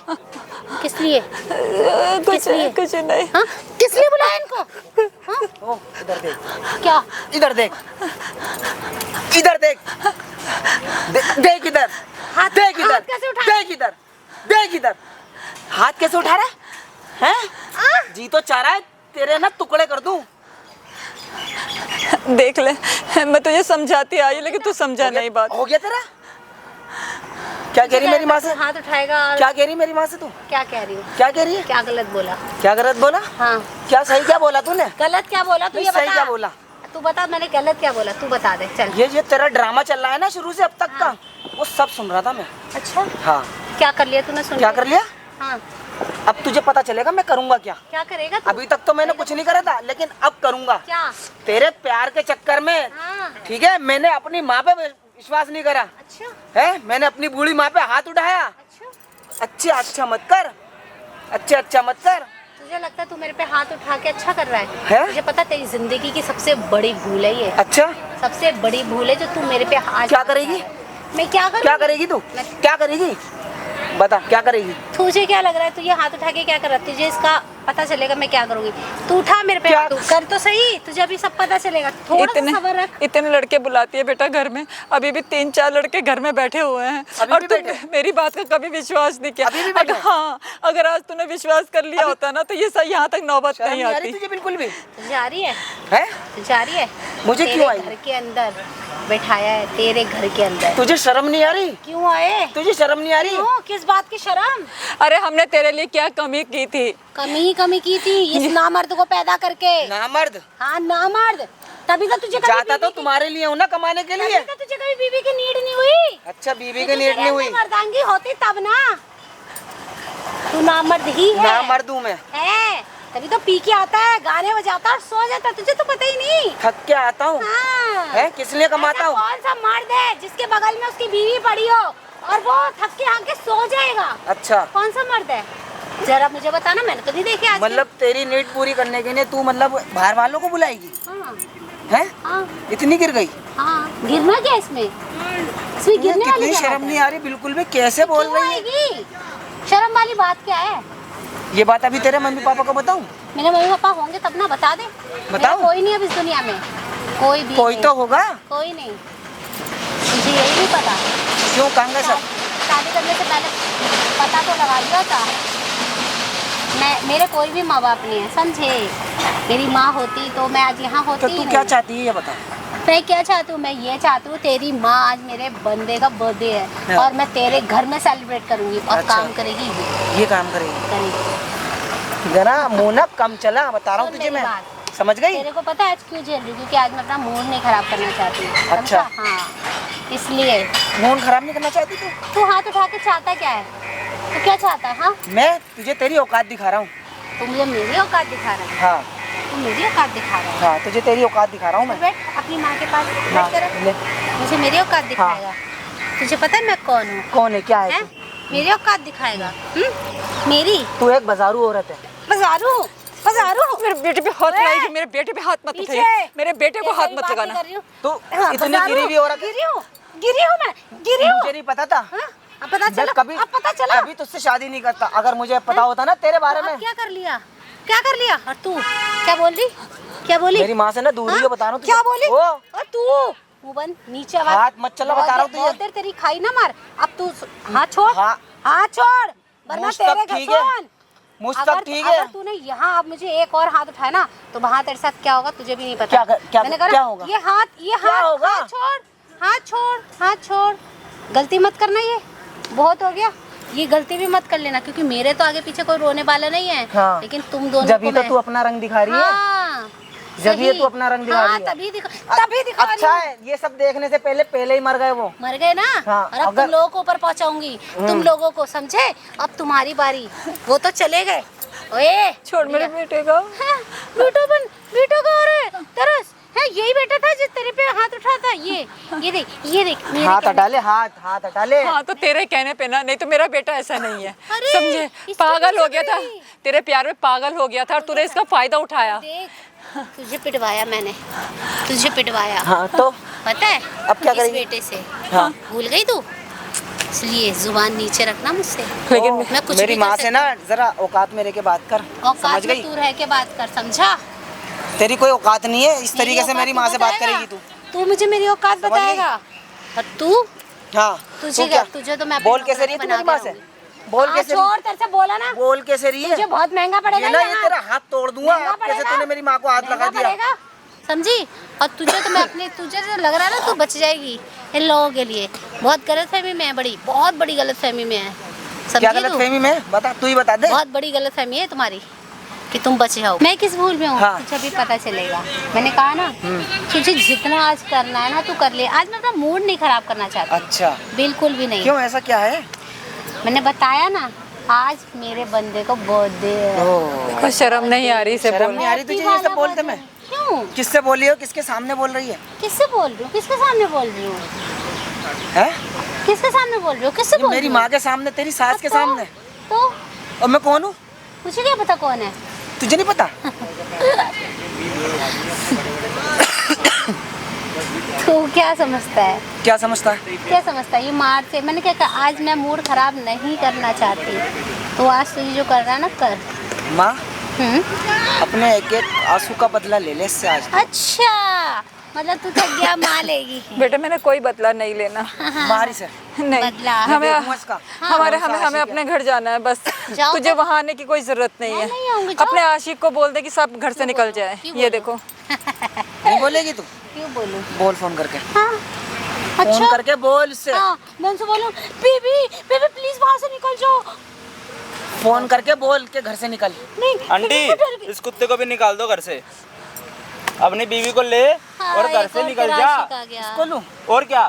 G: किस लिए?
B: कुछ
G: लिए?
B: कुछ नहीं।
G: हाँ? किस लिए बुलाया इनको? हाँ?
A: ओ, इधर देख,
G: क्या?
A: इधर देख, इधर देख, देख इधर,
G: हाथ-
A: देख इधर,
G: हाथ कैसे उठा?
A: देख इधर, देख इधर, हाथ कैसे उठा रहा है? हैं? जी तो चाह रहा है तेरे ना टुकड़े कर दूं।
B: देख ले, मैं तुझे समझाती आई, लेकिन तू समझा नहीं बात।
A: हो गया तेरा? क्या कह रही मेरी माँ से?
G: हाथ उठाएगा और
A: क्या कह रही मेरी माँ से तू?
G: क्या कह रही हूँ?
A: क्या कह रही है?
G: क्या गलत बोला?
A: क्या गलत बोला?
G: हाँ,
A: क्या सही क्या बोला तूने?
G: गलत क्या बोला? तू
A: नहीं,
G: ये
A: सही
G: बता।
A: क्या बोला?
G: तू बता, मैंने गलत क्या बोला? तू बता दे, चल।
A: ये तेरा ड्रामा चल रहा है ना शुरू से अब तक का, वो सब सुन रहा था मैं।
G: अच्छा,
A: हाँ,
G: क्या कर लिया तूने? सुन
A: क्या
G: के?
A: कर लिया?
G: हाँ,
A: अब तुझे पता चलेगा मैं करूंगा क्या।
G: क्या करेगा तू?
A: अभी तक तो मैंने कुछ नहीं करा था, लेकिन अब करूंगा।
G: क्या?
A: तेरे प्यार के चक्कर में,
G: हाँ,
A: ठीक है, मैंने अपनी माँ पे विश्वास नहीं करा
G: अच्छा
A: है, मैंने अपनी बूढ़ी माँ पे हाथ उठाया।
G: अच्छा
A: अच्छा अच्छा मत कर, अच्छा मत कर।
G: तुझे लगता है तू मेरे पे हाथ उठा के अच्छा कर रहा है?
A: है?
G: मुझे पता तेरी जिंदगी की सबसे बड़ी भूल है ये।
A: अच्छा
G: सबसे बड़ी भूल है जो तू मेरे पे आज
A: क्या करेगी?
G: मैं क्या करूँ?
A: क्या करेगी तू? क्या करेगी? बता क्या करेगी?
G: तुझे क्या लग रहा है? तू ये हाथ उठा के क्या कर रहा है? तुझे इसका पता चलेगा मैं क्या करूंगी। तू उठा मेरे पे
A: क्या?
G: हाथ, कर तो सही, तुझे अभी सब पता चलेगा। थोड़ा सा सब्र रख।
B: इतने लड़के बुलाती है बेटा घर में, अभी भी 3-4 लड़के घर में बैठे हुए हैं
A: अभी
B: और
A: भी
B: तुम
A: बैठे?
B: मेरी बात का कभी विश्वास नहीं किया।
A: अभी भी बैठे?
B: हाँ, अगर आज तूने विश्वास कर लिया होता ना तो ये सही यहाँ तक नौबत
A: शर्म
B: नहीं
A: नहीं आ रही
B: आती।
A: तुझे बिल्कुल भी?
G: तुझे आ रही है?
A: है?
G: तुझे आ रही है?
A: मुझे
G: तेरे
A: क्यों आई?
G: घर के अंदर बैठाया है, तेरे घर के अंदर।
A: तुझे शर्म नहीं आ रही?
G: क्यों आए?
A: तुझे शर्म नहीं आ रही?
G: क्यों? किस बात की शर्म?
B: अरे हमने तेरे लिए क्या कमी की थी?
G: कमी ही कमी की थी इस नामर्द को पैदा करके।
A: नामर्द?
G: हाँ नामर्द, तभी तो तुझे कभी
A: जाता तो
G: बीवी
A: तुम्हारे लिए हूँ ना, कमाने के
G: की-
A: लिए।
G: तभी तो तुझे कभी बीवी की नीड नहीं हुई।
A: अच्छा बीवी
G: तू
A: की नीड नहीं हुई?
G: मर्दांगी होती तब ना। तू नामर्द ही है।
A: नामर्द हूँ मैं।
G: है, तभी तो पी के आता है, गाने बजाता है और सो जाता है। तुझे तो पता ही नहीं।
A: थक के आता हूँ।
G: हाँ।
A: है किस लिए कमाता
G: ऐसा
A: हूँ?
G: कौन सा मर्द है जिसके बगल में उसकी बीवी पड़ी हो और वो थक के आके सो जाएगा?
A: अच्छा
G: कौन सा मर्द है? जरा मुझे बताना, मैंने तो नहीं देखे आज तक।
A: मतलब तेरी नीड पूरी करने के लिए तू मतलब बाहर वालों को बुलाएगी?
G: हाँ
A: है?
G: हाँ
A: इतनी गिर गई?
G: हाँ, गिरना क्या इसमें? इसमें गिरने वाली
A: कितनी
G: क्या
A: शर्म
G: बात
A: नहीं
G: है?
A: आ रही बिल्कुल भी? कैसे बोल
G: क्यों
A: रही है?
G: आएगी? शर्म वाली बात क्या है?
A: ये बात अभी तेरे मम्मी पापा को बताऊं?
G: मेरे मम्मी पापा होंगे तब ना, बता दे।
A: बताओ।
G: मेरा कोई नहीं अब इस दुनिया में, कोई भी
A: कोई
G: नहीं।
A: तो होगा।
G: कोई नहीं, मुझे यही नहीं पता।
A: क्यों कहाँ गए सब?
G: शादी करने से पहले पता तो लगा लिया था। मेरे कोई भी माँ बाप नहीं है, समझे? मेरी माँ होती तो मैं आज यहाँ होती
A: तो
G: ही
A: तू
G: नहीं।
A: क्या चाहती है ये बता?
G: मैं क्या चाहती हूँ? मैं ये चाहती हूँ तेरी माँ आज मेरे बंदे का बर्थडे है
A: हाँ।
G: और मैं तेरे घर में सेलिब्रेट करूंगी और
A: अच्छा।
G: काम करेगी
A: ये काम करेगी?
G: करेगी।
A: जरा मुँह ना कम चला, बता रहा हूँ
G: सुन
A: तुझे
G: मेरी
A: मैं।
G: बात।
A: समझ गई?
G: तेरे को पता है आज क्यों झेल रही हूँ? क्योंकि आज मैं अपना मूड नहीं खराब करना चाहती।
A: अच्छा।
G: समझा? हाँ, इसलिए।
A: मूड खराब नहीं करना चाहती तू?
G: तू हाथ उठा के चाहता क्या है? तू क्या चाहता है? हाँ,
A: मैं तुझे तेरी औकात दिखा रहा हूँ।
G: तू मुझे मेरी औकात दिखा रहा है।
A: हाँ
G: तू मेरी औकात दिखा रहा है।
A: हाँ तुझे तेरी औकात दिखा रहा हूँ मैं।
G: बैठ अपनी माँ के पास,
A: हाँ,
G: बैठ कर
A: ले।
G: मुझे मेरी औकात दिखाएगा। तुझे पता है मैं कौन हूँ?
A: कौन है? क्या है
G: हैं?
A: तू?
G: मेरी औकात दिखाएगा? मेरी
A: तू एक बाजारू औरत है।
G: बाजारू बाजारू
B: मेरे बेटे पे हाथ लगाएगी, मेरे बेटे पे हाथ मत
G: पीछे।
B: उठाइए, मेरे बेटे को हाथ
G: तेरी
B: मत
G: बात
B: लगाना।
G: नहीं कर रही हूँ।
A: तो
G: हाँ,
A: इतनी
G: बाजारू,
A: गिरी हुई औरत?
G: गिरी हूँ मैं, गिरी हूँ।
A: मुझे नहीं पता था।
G: हाँ, अब पता
A: मैं
G: चला,
A: कभी
G: अब पता चला।
A: कभी तुझसे शादी नहीं करता अगर मुझे पता होता ना तेरे बारे
G: तो
A: में।
G: अब क्या कर लिया? क्या कर लिया? और तू क्या बोल रही? क्या बोली?
A: मेरी माँ से ना दूर ही
G: हाँ?
A: बता रहा हूँ
G: क्या बोली?
A: ओ
G: और तू मुंह बंद, नीचे आवाज।
A: हाथ मत चला, बता रहा हूँ तुझे।
G: बहुत देर तेरी खाई ना मार। अब तू हाथ छोड़,
A: हाँ।
G: हाथ छोड़, वरना
A: मुझ
G: तेरे
A: तक ठीक है।
G: घसोन।
A: मुझ
G: अगर
A: तक ठीक है।
G: अगर तूने यहाँ अब मुझे एक और हाथ उठाया ना तो वहाँ तेरे साथ क्या होगा तुझे भी नहीं पता। मैंने कहा
A: क्या होगा?
G: ये हाथ
A: क्या होगा?
G: हाथ छोड़, हाथ छोड़, हाथ छोड़। गलती मत करना, ये बहुत हो गया। ये गलती भी मत कर लेना क्योंकि मेरे तो आगे पीछे कोई रोने वाला नहीं है।
A: हाँ।
G: लेकिन तुम दोनों
A: जब
G: को
A: तो
G: मैं-
A: तू अपना रंग दिखा रही है।
G: हाँ,
A: जब ये
G: सही।
A: तू अपना रंग दिखा
G: हाँ,
A: रही है।
G: तभी दिखा रही
A: अच्छा
G: हूँ।
A: है, ये सब देखने से पहले ही मर गए वो।
G: मर गए ना।
A: हाँ,
G: और अब
A: अगर-
G: तुम लोगों को ऊपर पहुंचाऊंगी, तुम लोगों को, समझे? अब तुम्हारी बारी। वो तो चले गए। ओए
B: छोड़ मेरे बेटे को।
G: हाँ, बेटो का हो रहा है तरस है? यही बेटा था जो तेरे पे हाथ उठा था। ये देख मेरे
A: हाथ
G: कहने-
A: हटा ले, हाथ हटा ले।
B: हाँ तो तेरे कहने पे ना, नहीं तो मेरा बेटा ऐसा नहीं है,
G: अरे,
B: समझे?
G: इसकी
B: पागल हो
G: वजह
B: गया था,
G: नहीं।
B: तेरे प्यार में पागल हो गया था और तूने इसका फायदा उठाया।
G: देख तुझे पिटवाया मैंने, तुझे पिटवाया।
A: हाँ तो
G: पता है
A: अब क्या
G: इस
A: करेगी?
G: बेटे से?
A: हाँ।
G: भूल गई तू? इसलिए जुबान नीचे रखना मुझसे।
B: लेकिन
G: मैं कुछ
A: मेरी
G: भी कर
A: माँ से
G: सकती
A: ना जरा औकात मेरे के बात कर।
G: हूँ। औकात
A: समझ
G: में
A: गई?
G: तू रह के बात कर, समझा?
A: तेरी कोई औकात नहीं है इस तरीके से
G: औकात
A: मेरी
G: तू
A: माँ से बात
G: बताएगा?
A: करेगी तू।
G: तू मुझे मेरी औकात
A: समझ गई?
G: बताएगा? और तू
A: हाँ
G: तुझे
A: तू क्या?
G: तुझे तो मैं अपनी
A: बोल कैसे रही है तू
G: नौकरानी
A: मेरी माँ
G: बना
A: से?
G: के रहूंगी।
A: बोल
G: हाँ,
A: कैसे
G: छोड़, तेरे से बोला ना।
A: बोल कैसे रही है?
G: तुझे बहुत महंगा पड़ेगा
A: ये ना,
G: ये
A: ये
G: हाथ।
A: तेरा हाथ तोड़ दूंगा।
G: महंगा
A: कैसे
G: पड़ेगा।
A: तूने मेरी माँ को हाथ लगा
G: महंगा
A: दिया?
G: पड़ेगा, समझी? और तुझे तो मैं अपने तुझे जो लग रहा है ना तू बच जाएगी इन लोगों के लिए। बहुत गलतफहमी में है, बहुत बड़ी गलतफहमी में है।
A: क्या
G: समझी
A: गलत
G: तू?
A: फहमी में? बता, तू ही बता दे।
G: बहुत बड़ी गलतफहमी है तुम्हारी कि तुम बचे हो। मैं किस भूल में हूँ?
A: हाँ।
G: तुझे भी पता चलेगा। मैंने कहा ना तुझे जितना आज करना है ना तू कर ले। आज मैं अपना मूड नहीं खराब करना चाहती।
A: अच्छा
G: बिल्कुल भी नहीं।
A: क्यों, ऐसा क्या है?
G: मैंने बताया ना आज मेरे बंदे को बर्थडे है।
B: को शर्म नहीं आ रही इसे
A: शर्म
B: बोल।
A: नहीं आ रही तुझे ये सब बोलते में?
G: क्यों?
A: किससे बोली हो? किसके सामने बोल रही है?
G: किससे बोल रही हूँ? किसके सामने बोल रही हूँ?
A: है?
G: किसके सामने बोल रही हो? किससे
A: ये
G: बोल
A: मेरी
G: रही हो?
A: माँ के सामने, तेरी सास के सामने।
G: तो
A: और मैं कौन हूँ?
G: मुझे क्या पता कौन है?
A: तुझे नहीं पता?
G: तू क्या समझता है?
A: क्या समझता है?
G: क्या समझता है? ये मार से मैंने क्या कहा, आज मैं मूड खराब नहीं करना चाहती, तो आज तो ये जो कर रहा है ना कर।
A: माँ,
G: हम्म?
A: अपने एक एक आंसू का बदला ले ले इससे आज।
G: अच्छा, मतलब तू थक गया, माँ लेगी।
B: बेटा मैंने कोई बदला नहीं लेना।
A: मारी से
B: नहीं,
G: बदला।
B: हमें
A: देखूंगा इसका।
B: हमारे
A: कौन सा
B: हमें हमें
A: आशिक
B: अपने घर जाना है बस।
G: जाओ
B: तुझे
G: तो।
B: वहाँ आने की कोई जरूरत नहीं
G: मैं
B: है।
G: नहीं आऊंगी, जाओ।
B: अपने आशिक को बोल दे कि सब घर से निकल जाए।
G: क्यों
B: ये
G: बोलूं?
B: देखो
A: नहीं बोलेगी तू?
G: क्यों बोलूं?
A: बोल फोन करके।
G: हाँ,
A: फोन
G: अच्छा।
A: करके बोल इससे।
G: हाँ, मैं उनसे बोलूं, बेबी बेबी प्लीज वहाँ से निकल जाओ।
A: फोन करके बोल के घर से निकल।
G: नहीं
C: आंटी
G: बेबी, मैं डर गई।
C: इस कुत्ते को भी निकाल दो घर से, अपनी बीवी को ले
G: हाँ,
C: और घर
G: एक
C: से
G: और
C: निकल
G: तेरा
C: जा।
G: आशिक आ गया।
A: इसको लूं?
C: और क्या?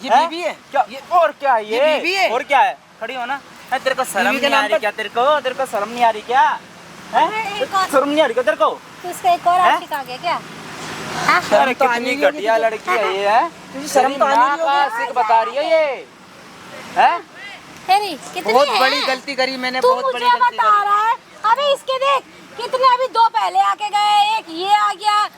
A: ये
C: हैं?
A: बीवी है?
C: क्या ये और क्या है
A: ये बीवी है?
C: और क्या है? खड़ी हो ना। है, तेरे को शर्म
A: बीवी के
C: नहीं आ
A: नाम
C: रही
A: पर-
C: क्या? तेरे को शर्म नहीं आ रही क्या? हैं?
G: एक और-
C: शर्म नहीं आ रही क्या तेरे को?
G: तो इसका एक और
C: हैं?
G: आशिक आ गया क्या? हाँ?
C: अरे
A: तो आनी
C: कितनी
A: नहीं होगी
C: घटिया
A: तुझे।
C: लड़की है ये, है?
A: तुझे शर्म तो आनी नहीं होगी।
C: आशिक बता रही है ये, है?
G: तेरी कितनी
A: बहुत
G: है?
A: बड़ी गलती करी मैंने,
G: तू
A: बहुत
G: मुझे
A: बड़ी गलती
G: बता
A: करी।
G: रहा है? अबे इसके देख कितने, अभी दो पहले आके गए, एक ये आ गया।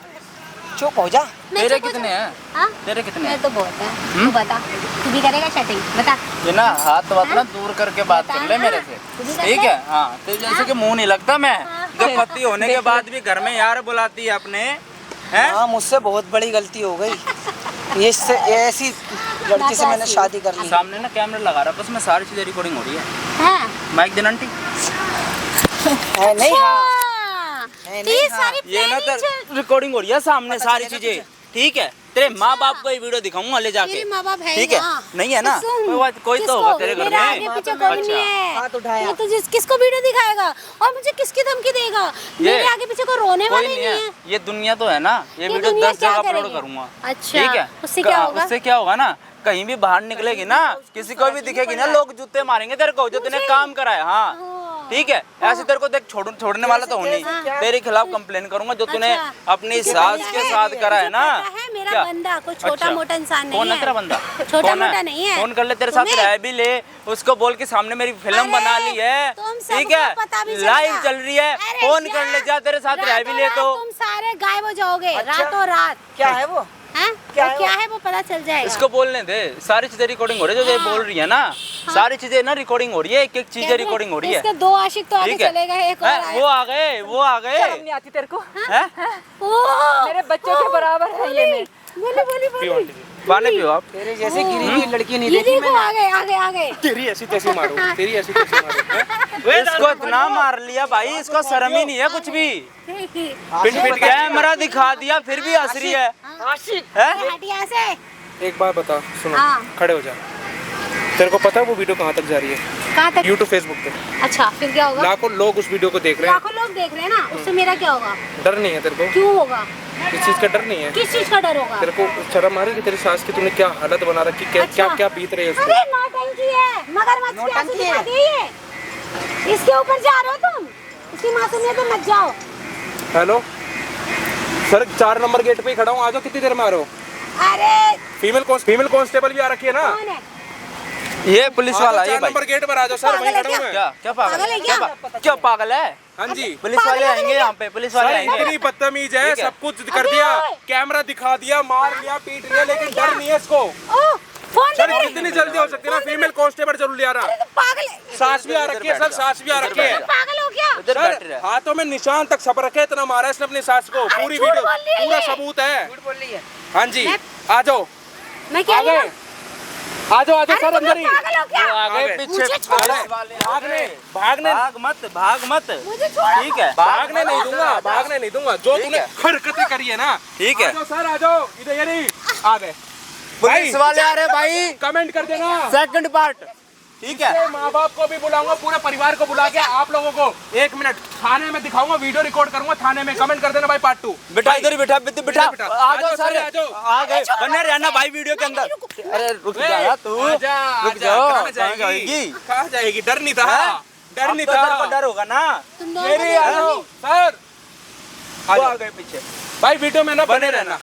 A: चुप हो जा।
G: मैं
C: तेरे
G: चुप हो
C: कितने
G: जा-
C: हैं?
G: हाँ?
C: तेरे कितने
G: मैं
C: हैं?
G: तो बहुत है। तू बता, तू भी करेगा चैटिंग? बता।
C: ये ना हाथ वाथ ना
G: हाँ?
C: दूर करके बात कर ले
G: बता
C: मेरे
G: ना।
C: से,
G: तू भी कर
C: ठीक
G: ले।
C: है? हाँ, तो जैसे कि मुंह नहीं लगता मैं,
G: हाँ।
C: जब पति होने के बाद भी घर में यार बुलाती है अपने, हैं?
A: हाँ, मुझसे बहुत बड़ी गलती हो गई। ये इससे ऐसी लड़की से मैंने शादी कर ली।
C: सामने ना कैमरा लगा रखा, उसमें सारी चीजें रिकॉर्डिंग हो रही है।
G: हाँ।
C: माइक देना आंटी।
A: है नहीं? हाँ।
G: हाँ।
A: है
G: तो
A: नहीं,
G: ये
A: हाँ।
G: सारी
C: ये ना
G: planning चल-
C: तो रिकॉर्डिंग हो रही है सामने
A: पता
C: सारी
A: चलेगा
C: चीजें,
A: तुझे।
C: ठीक है? तेरे माँ बाप को ये वीडियो दिखाऊंगा ले जाके,
G: तेरे माँ बाप है
C: ठीक है?
G: यहाँ।
C: नहीं है ना?
G: तो सुन,
C: कोई तो
G: किसको?
C: होगा तेरे घर
G: मेरे आगे
C: में।
G: पीछे कोई
C: अच्छा।
G: नहीं है।
A: हाथ उठाया।
G: ये तुझे किसको वीडियो दिखाएगा और मुझे किसकी धमकी देगा? मेरे आगे पीछे कोई रोने
C: कोई
G: वाला
C: नहीं
G: ही नहीं है।
C: है, ये दुनिया तो है ना, ये वीडियो
G: दुनिया
C: 10
G: क्या
C: जगह अपलोड
G: करेगी?
C: करूंगा,
G: अच्छा,
C: ठीक है?
G: उससे क्या होगा?
C: उससे क्या होगा ना, कहीं भी बाहर निकलेगी ना, किसी को भी दिखेगी ना, लोग जूते मारेंगे तेरे को, जो तूने काम करा है। हाँ,
G: हाँ।
C: ठीक है? ऐसे तेरे को देख छोड़ने वाला तो हो नहीं, तेरे खिलाफ कंप्लेन करूंगा जो तूने
G: अच्छा।
C: अपनी सास के साथ करा है ना।
G: मुझे पता है मेरा
C: क्या?
G: बंदा कोई छोटा
C: अच्छा।
G: मोटा इंसान नहीं
C: कौन
G: है।
C: है तेरा बंदा?
G: छोटा
C: कौन है?
G: मोटा नहीं है।
C: फोन कर ले, तेरे साथ
G: तुम्हें-
C: रह भी ले, उसको बोल के सामने मेरी फिल्म
G: अरे,
C: बना ली है,
G: तुम
C: ठीक
G: सबको
C: है?
G: पता भी
C: लाइव
G: चलेगा।
C: चल रही है,
G: अरे
C: फोन कर ले, जा तेरे साथ रह भी ले
G: रातों
C: तो।
G: रात तुम सारे गायब हो जाओगे।
A: अच्छा।
G: रातों रात।
A: क्या है वो?
G: हैं?
A: क्या
G: वो
A: है
G: क्या है वो पता चल जाएगा।
C: इसको बोलने दे, सारी चीजें रिकॉर्डिंग हो रही है, जो ये बोल रही है ना, सारी चीजें ना रिकॉर्डिंग हो रही है, एक एक चीजें रिकॉर्डिंग हो रही है,
G: इसके दो आशिक तो आगे
C: ठीक है?
G: चले गए, एक और
C: हैं?
G: आया।
C: वो आ गए, वो आ गए,
B: शर्म नहीं आती तेरे को?
C: हैं?
G: ओह,
B: मेरे बच्चों के बराबर है ये मैं।
G: बोली।
C: पानी पियो आप।
A: तेरे जैसे गिरी हुई लड़की नहीं
G: ये
A: देखी
G: देखो
A: मैंने।
G: आ गए।
D: तेरी ऐसी तैसी मारो, तेरी ऐसी तैसी मारो।
C: इसको इतना मार लिया भाई, इसको शर्म ही नहीं है कुछ भी,
A: पिट पिट के
C: कैमरा दिखा दिया फिर भी हंस रही है,
A: आशिक।
C: हैं?
G: हटिया से।
D: एक बात बता, सुनो,
G: हाँ।
D: खड़े हो जा। तेरे को पता है वो वीडियो कहाँ तक जा रही है?
G: कहाँ तक?
D: यूट्यूब, फेसबुक पे
G: अच्छा, फिर क्या होगा?
D: लाखों लोग उस वीडियो को देख रहे हैं।
G: लाखों लोग देख रहे हैं ना, उससे मेरा क्या होगा?
D: डर नहीं है तेरे को?
G: क्यों होगा?
D: इस चीज का डर नहीं है?
G: किस चीज का डर होगा?
D: तेरे को शर्म आ रही है कि तेरी सास की तूने क्या हालत बना रखी, क्या
G: अच्छा।
D: क्या क्या बीत रही है उसको?
G: अरे नौटंकी है, मगरमच्छ की आंसू
A: नौटंकी है।
G: दिखा दी है। इसके ऊपर जा रहे हो तुम, इसकी मासूमियत पे मत जाओ।
D: हेलो सर, 4 नंबर गेट पे ही खड़ा हूँ, आ जाओ। कितनी देर में आ रहे हो?
G: अरे
D: फीमेल कांस्टेबल भी आ रखी है ना?
G: कौन है?
C: ये पुलिस
D: आ जाओ,
C: वाला, ये
D: 4
C: भाई
D: नंबर गेट पर आ जाओ सर, वहीं
G: पागल है
D: खड़ा हूँ मैं।
C: क्या क्या पागल
G: पागल है
C: है?
G: क्या?
C: क्या पागल है?
D: हाँ जी
C: पुलिस वाले आएंगे यहाँ पे, पुलिस वाले
D: सर,
C: आएंगे।
D: इतनी बदतमीज है,
C: ठीक है।
D: सब कुछ कर दिया, कैमरा दिखा दिया, मार लिया, पीट लिया, लेकिन डर नहीं है इसको।
G: ओह, फोन
D: सर
G: दे मेरे।
D: कितनी जल्दी हो सकती है ना, फीमेल कांस्टेबल जरूर ले आ रहा।
G: अरे तुम पागल है।
D: सास भी आ रखी है सर, सास भी आ रखी है।
G: पागल हो क्या?
C: इधर बैठ
D: सर
C: रहा है।
D: हाथों में निशान तक छप रखे, इतना मारा है इसने अपनी सास को, पूरी
G: झूठ
D: वीडियो,
G: बोल रही है
D: पूरा
G: ये।
D: सबूत है।
A: झूठ बोल रही है।
D: हाँ जी, आ जाओ,
G: मैं क्या
D: आ गए, आ जाओ, आ जाओ सर, अंदर ही।
G: पागल हो क्या?
C: आगे
D: आगे।
C: पीछे
G: मुझे छोड़ो।
C: पुलिस वाले आ
D: भागने
C: गए।
D: भागने
C: भाग मत, भाग मत,
G: मुझे छोड़ो।
C: ठीक है?
D: भागने नहीं दूंगा, भागने नहीं दूंगा, जो
C: ठीक
D: तूने
C: है।
D: हरकतें करी है ना।
C: ठीक है।
D: आ जाओ सर, आ जाओ, इधर ये नहीं, आ गए।
C: पुलिस वाले आ रहे भाई,
D: कमेंट कर देना।
C: सेकंड पार्ट, ठीक है?
D: माँ बाप को भी बुलाऊंगा, पूरे परिवार को बुला के आप लोगों को 1 मिनट थाने में दिखाऊंगा, वीडियो रिकॉर्ड करूंगा थाने में। कमेंट कर देना भाई, पार्ट 2।
C: बेटा इधर ही बैठा, बिठा,
D: बेटा।
C: आ जाओ सर,
D: आ जाओ।
C: आ गए, बने रहना भाई वीडियो के अंदर। अरे रुक जा तू,
D: आजा,
C: रुक
D: आजा,
C: जाओ,
D: कहाँ
C: कहाँ
D: जाएगी?
C: जाएगी?
D: कहाँ जाएगी? डर नहीं था,
C: हैं?
D: डर
C: अब
D: नहीं
C: तो तेरे को
D: था।
C: डर होगा ना।
G: तुम
D: मेरी आ जाओ सर, आ
C: वो आ
D: जाओ
C: गए पीछे।
D: भाई, वीडियो में ना बने रहना।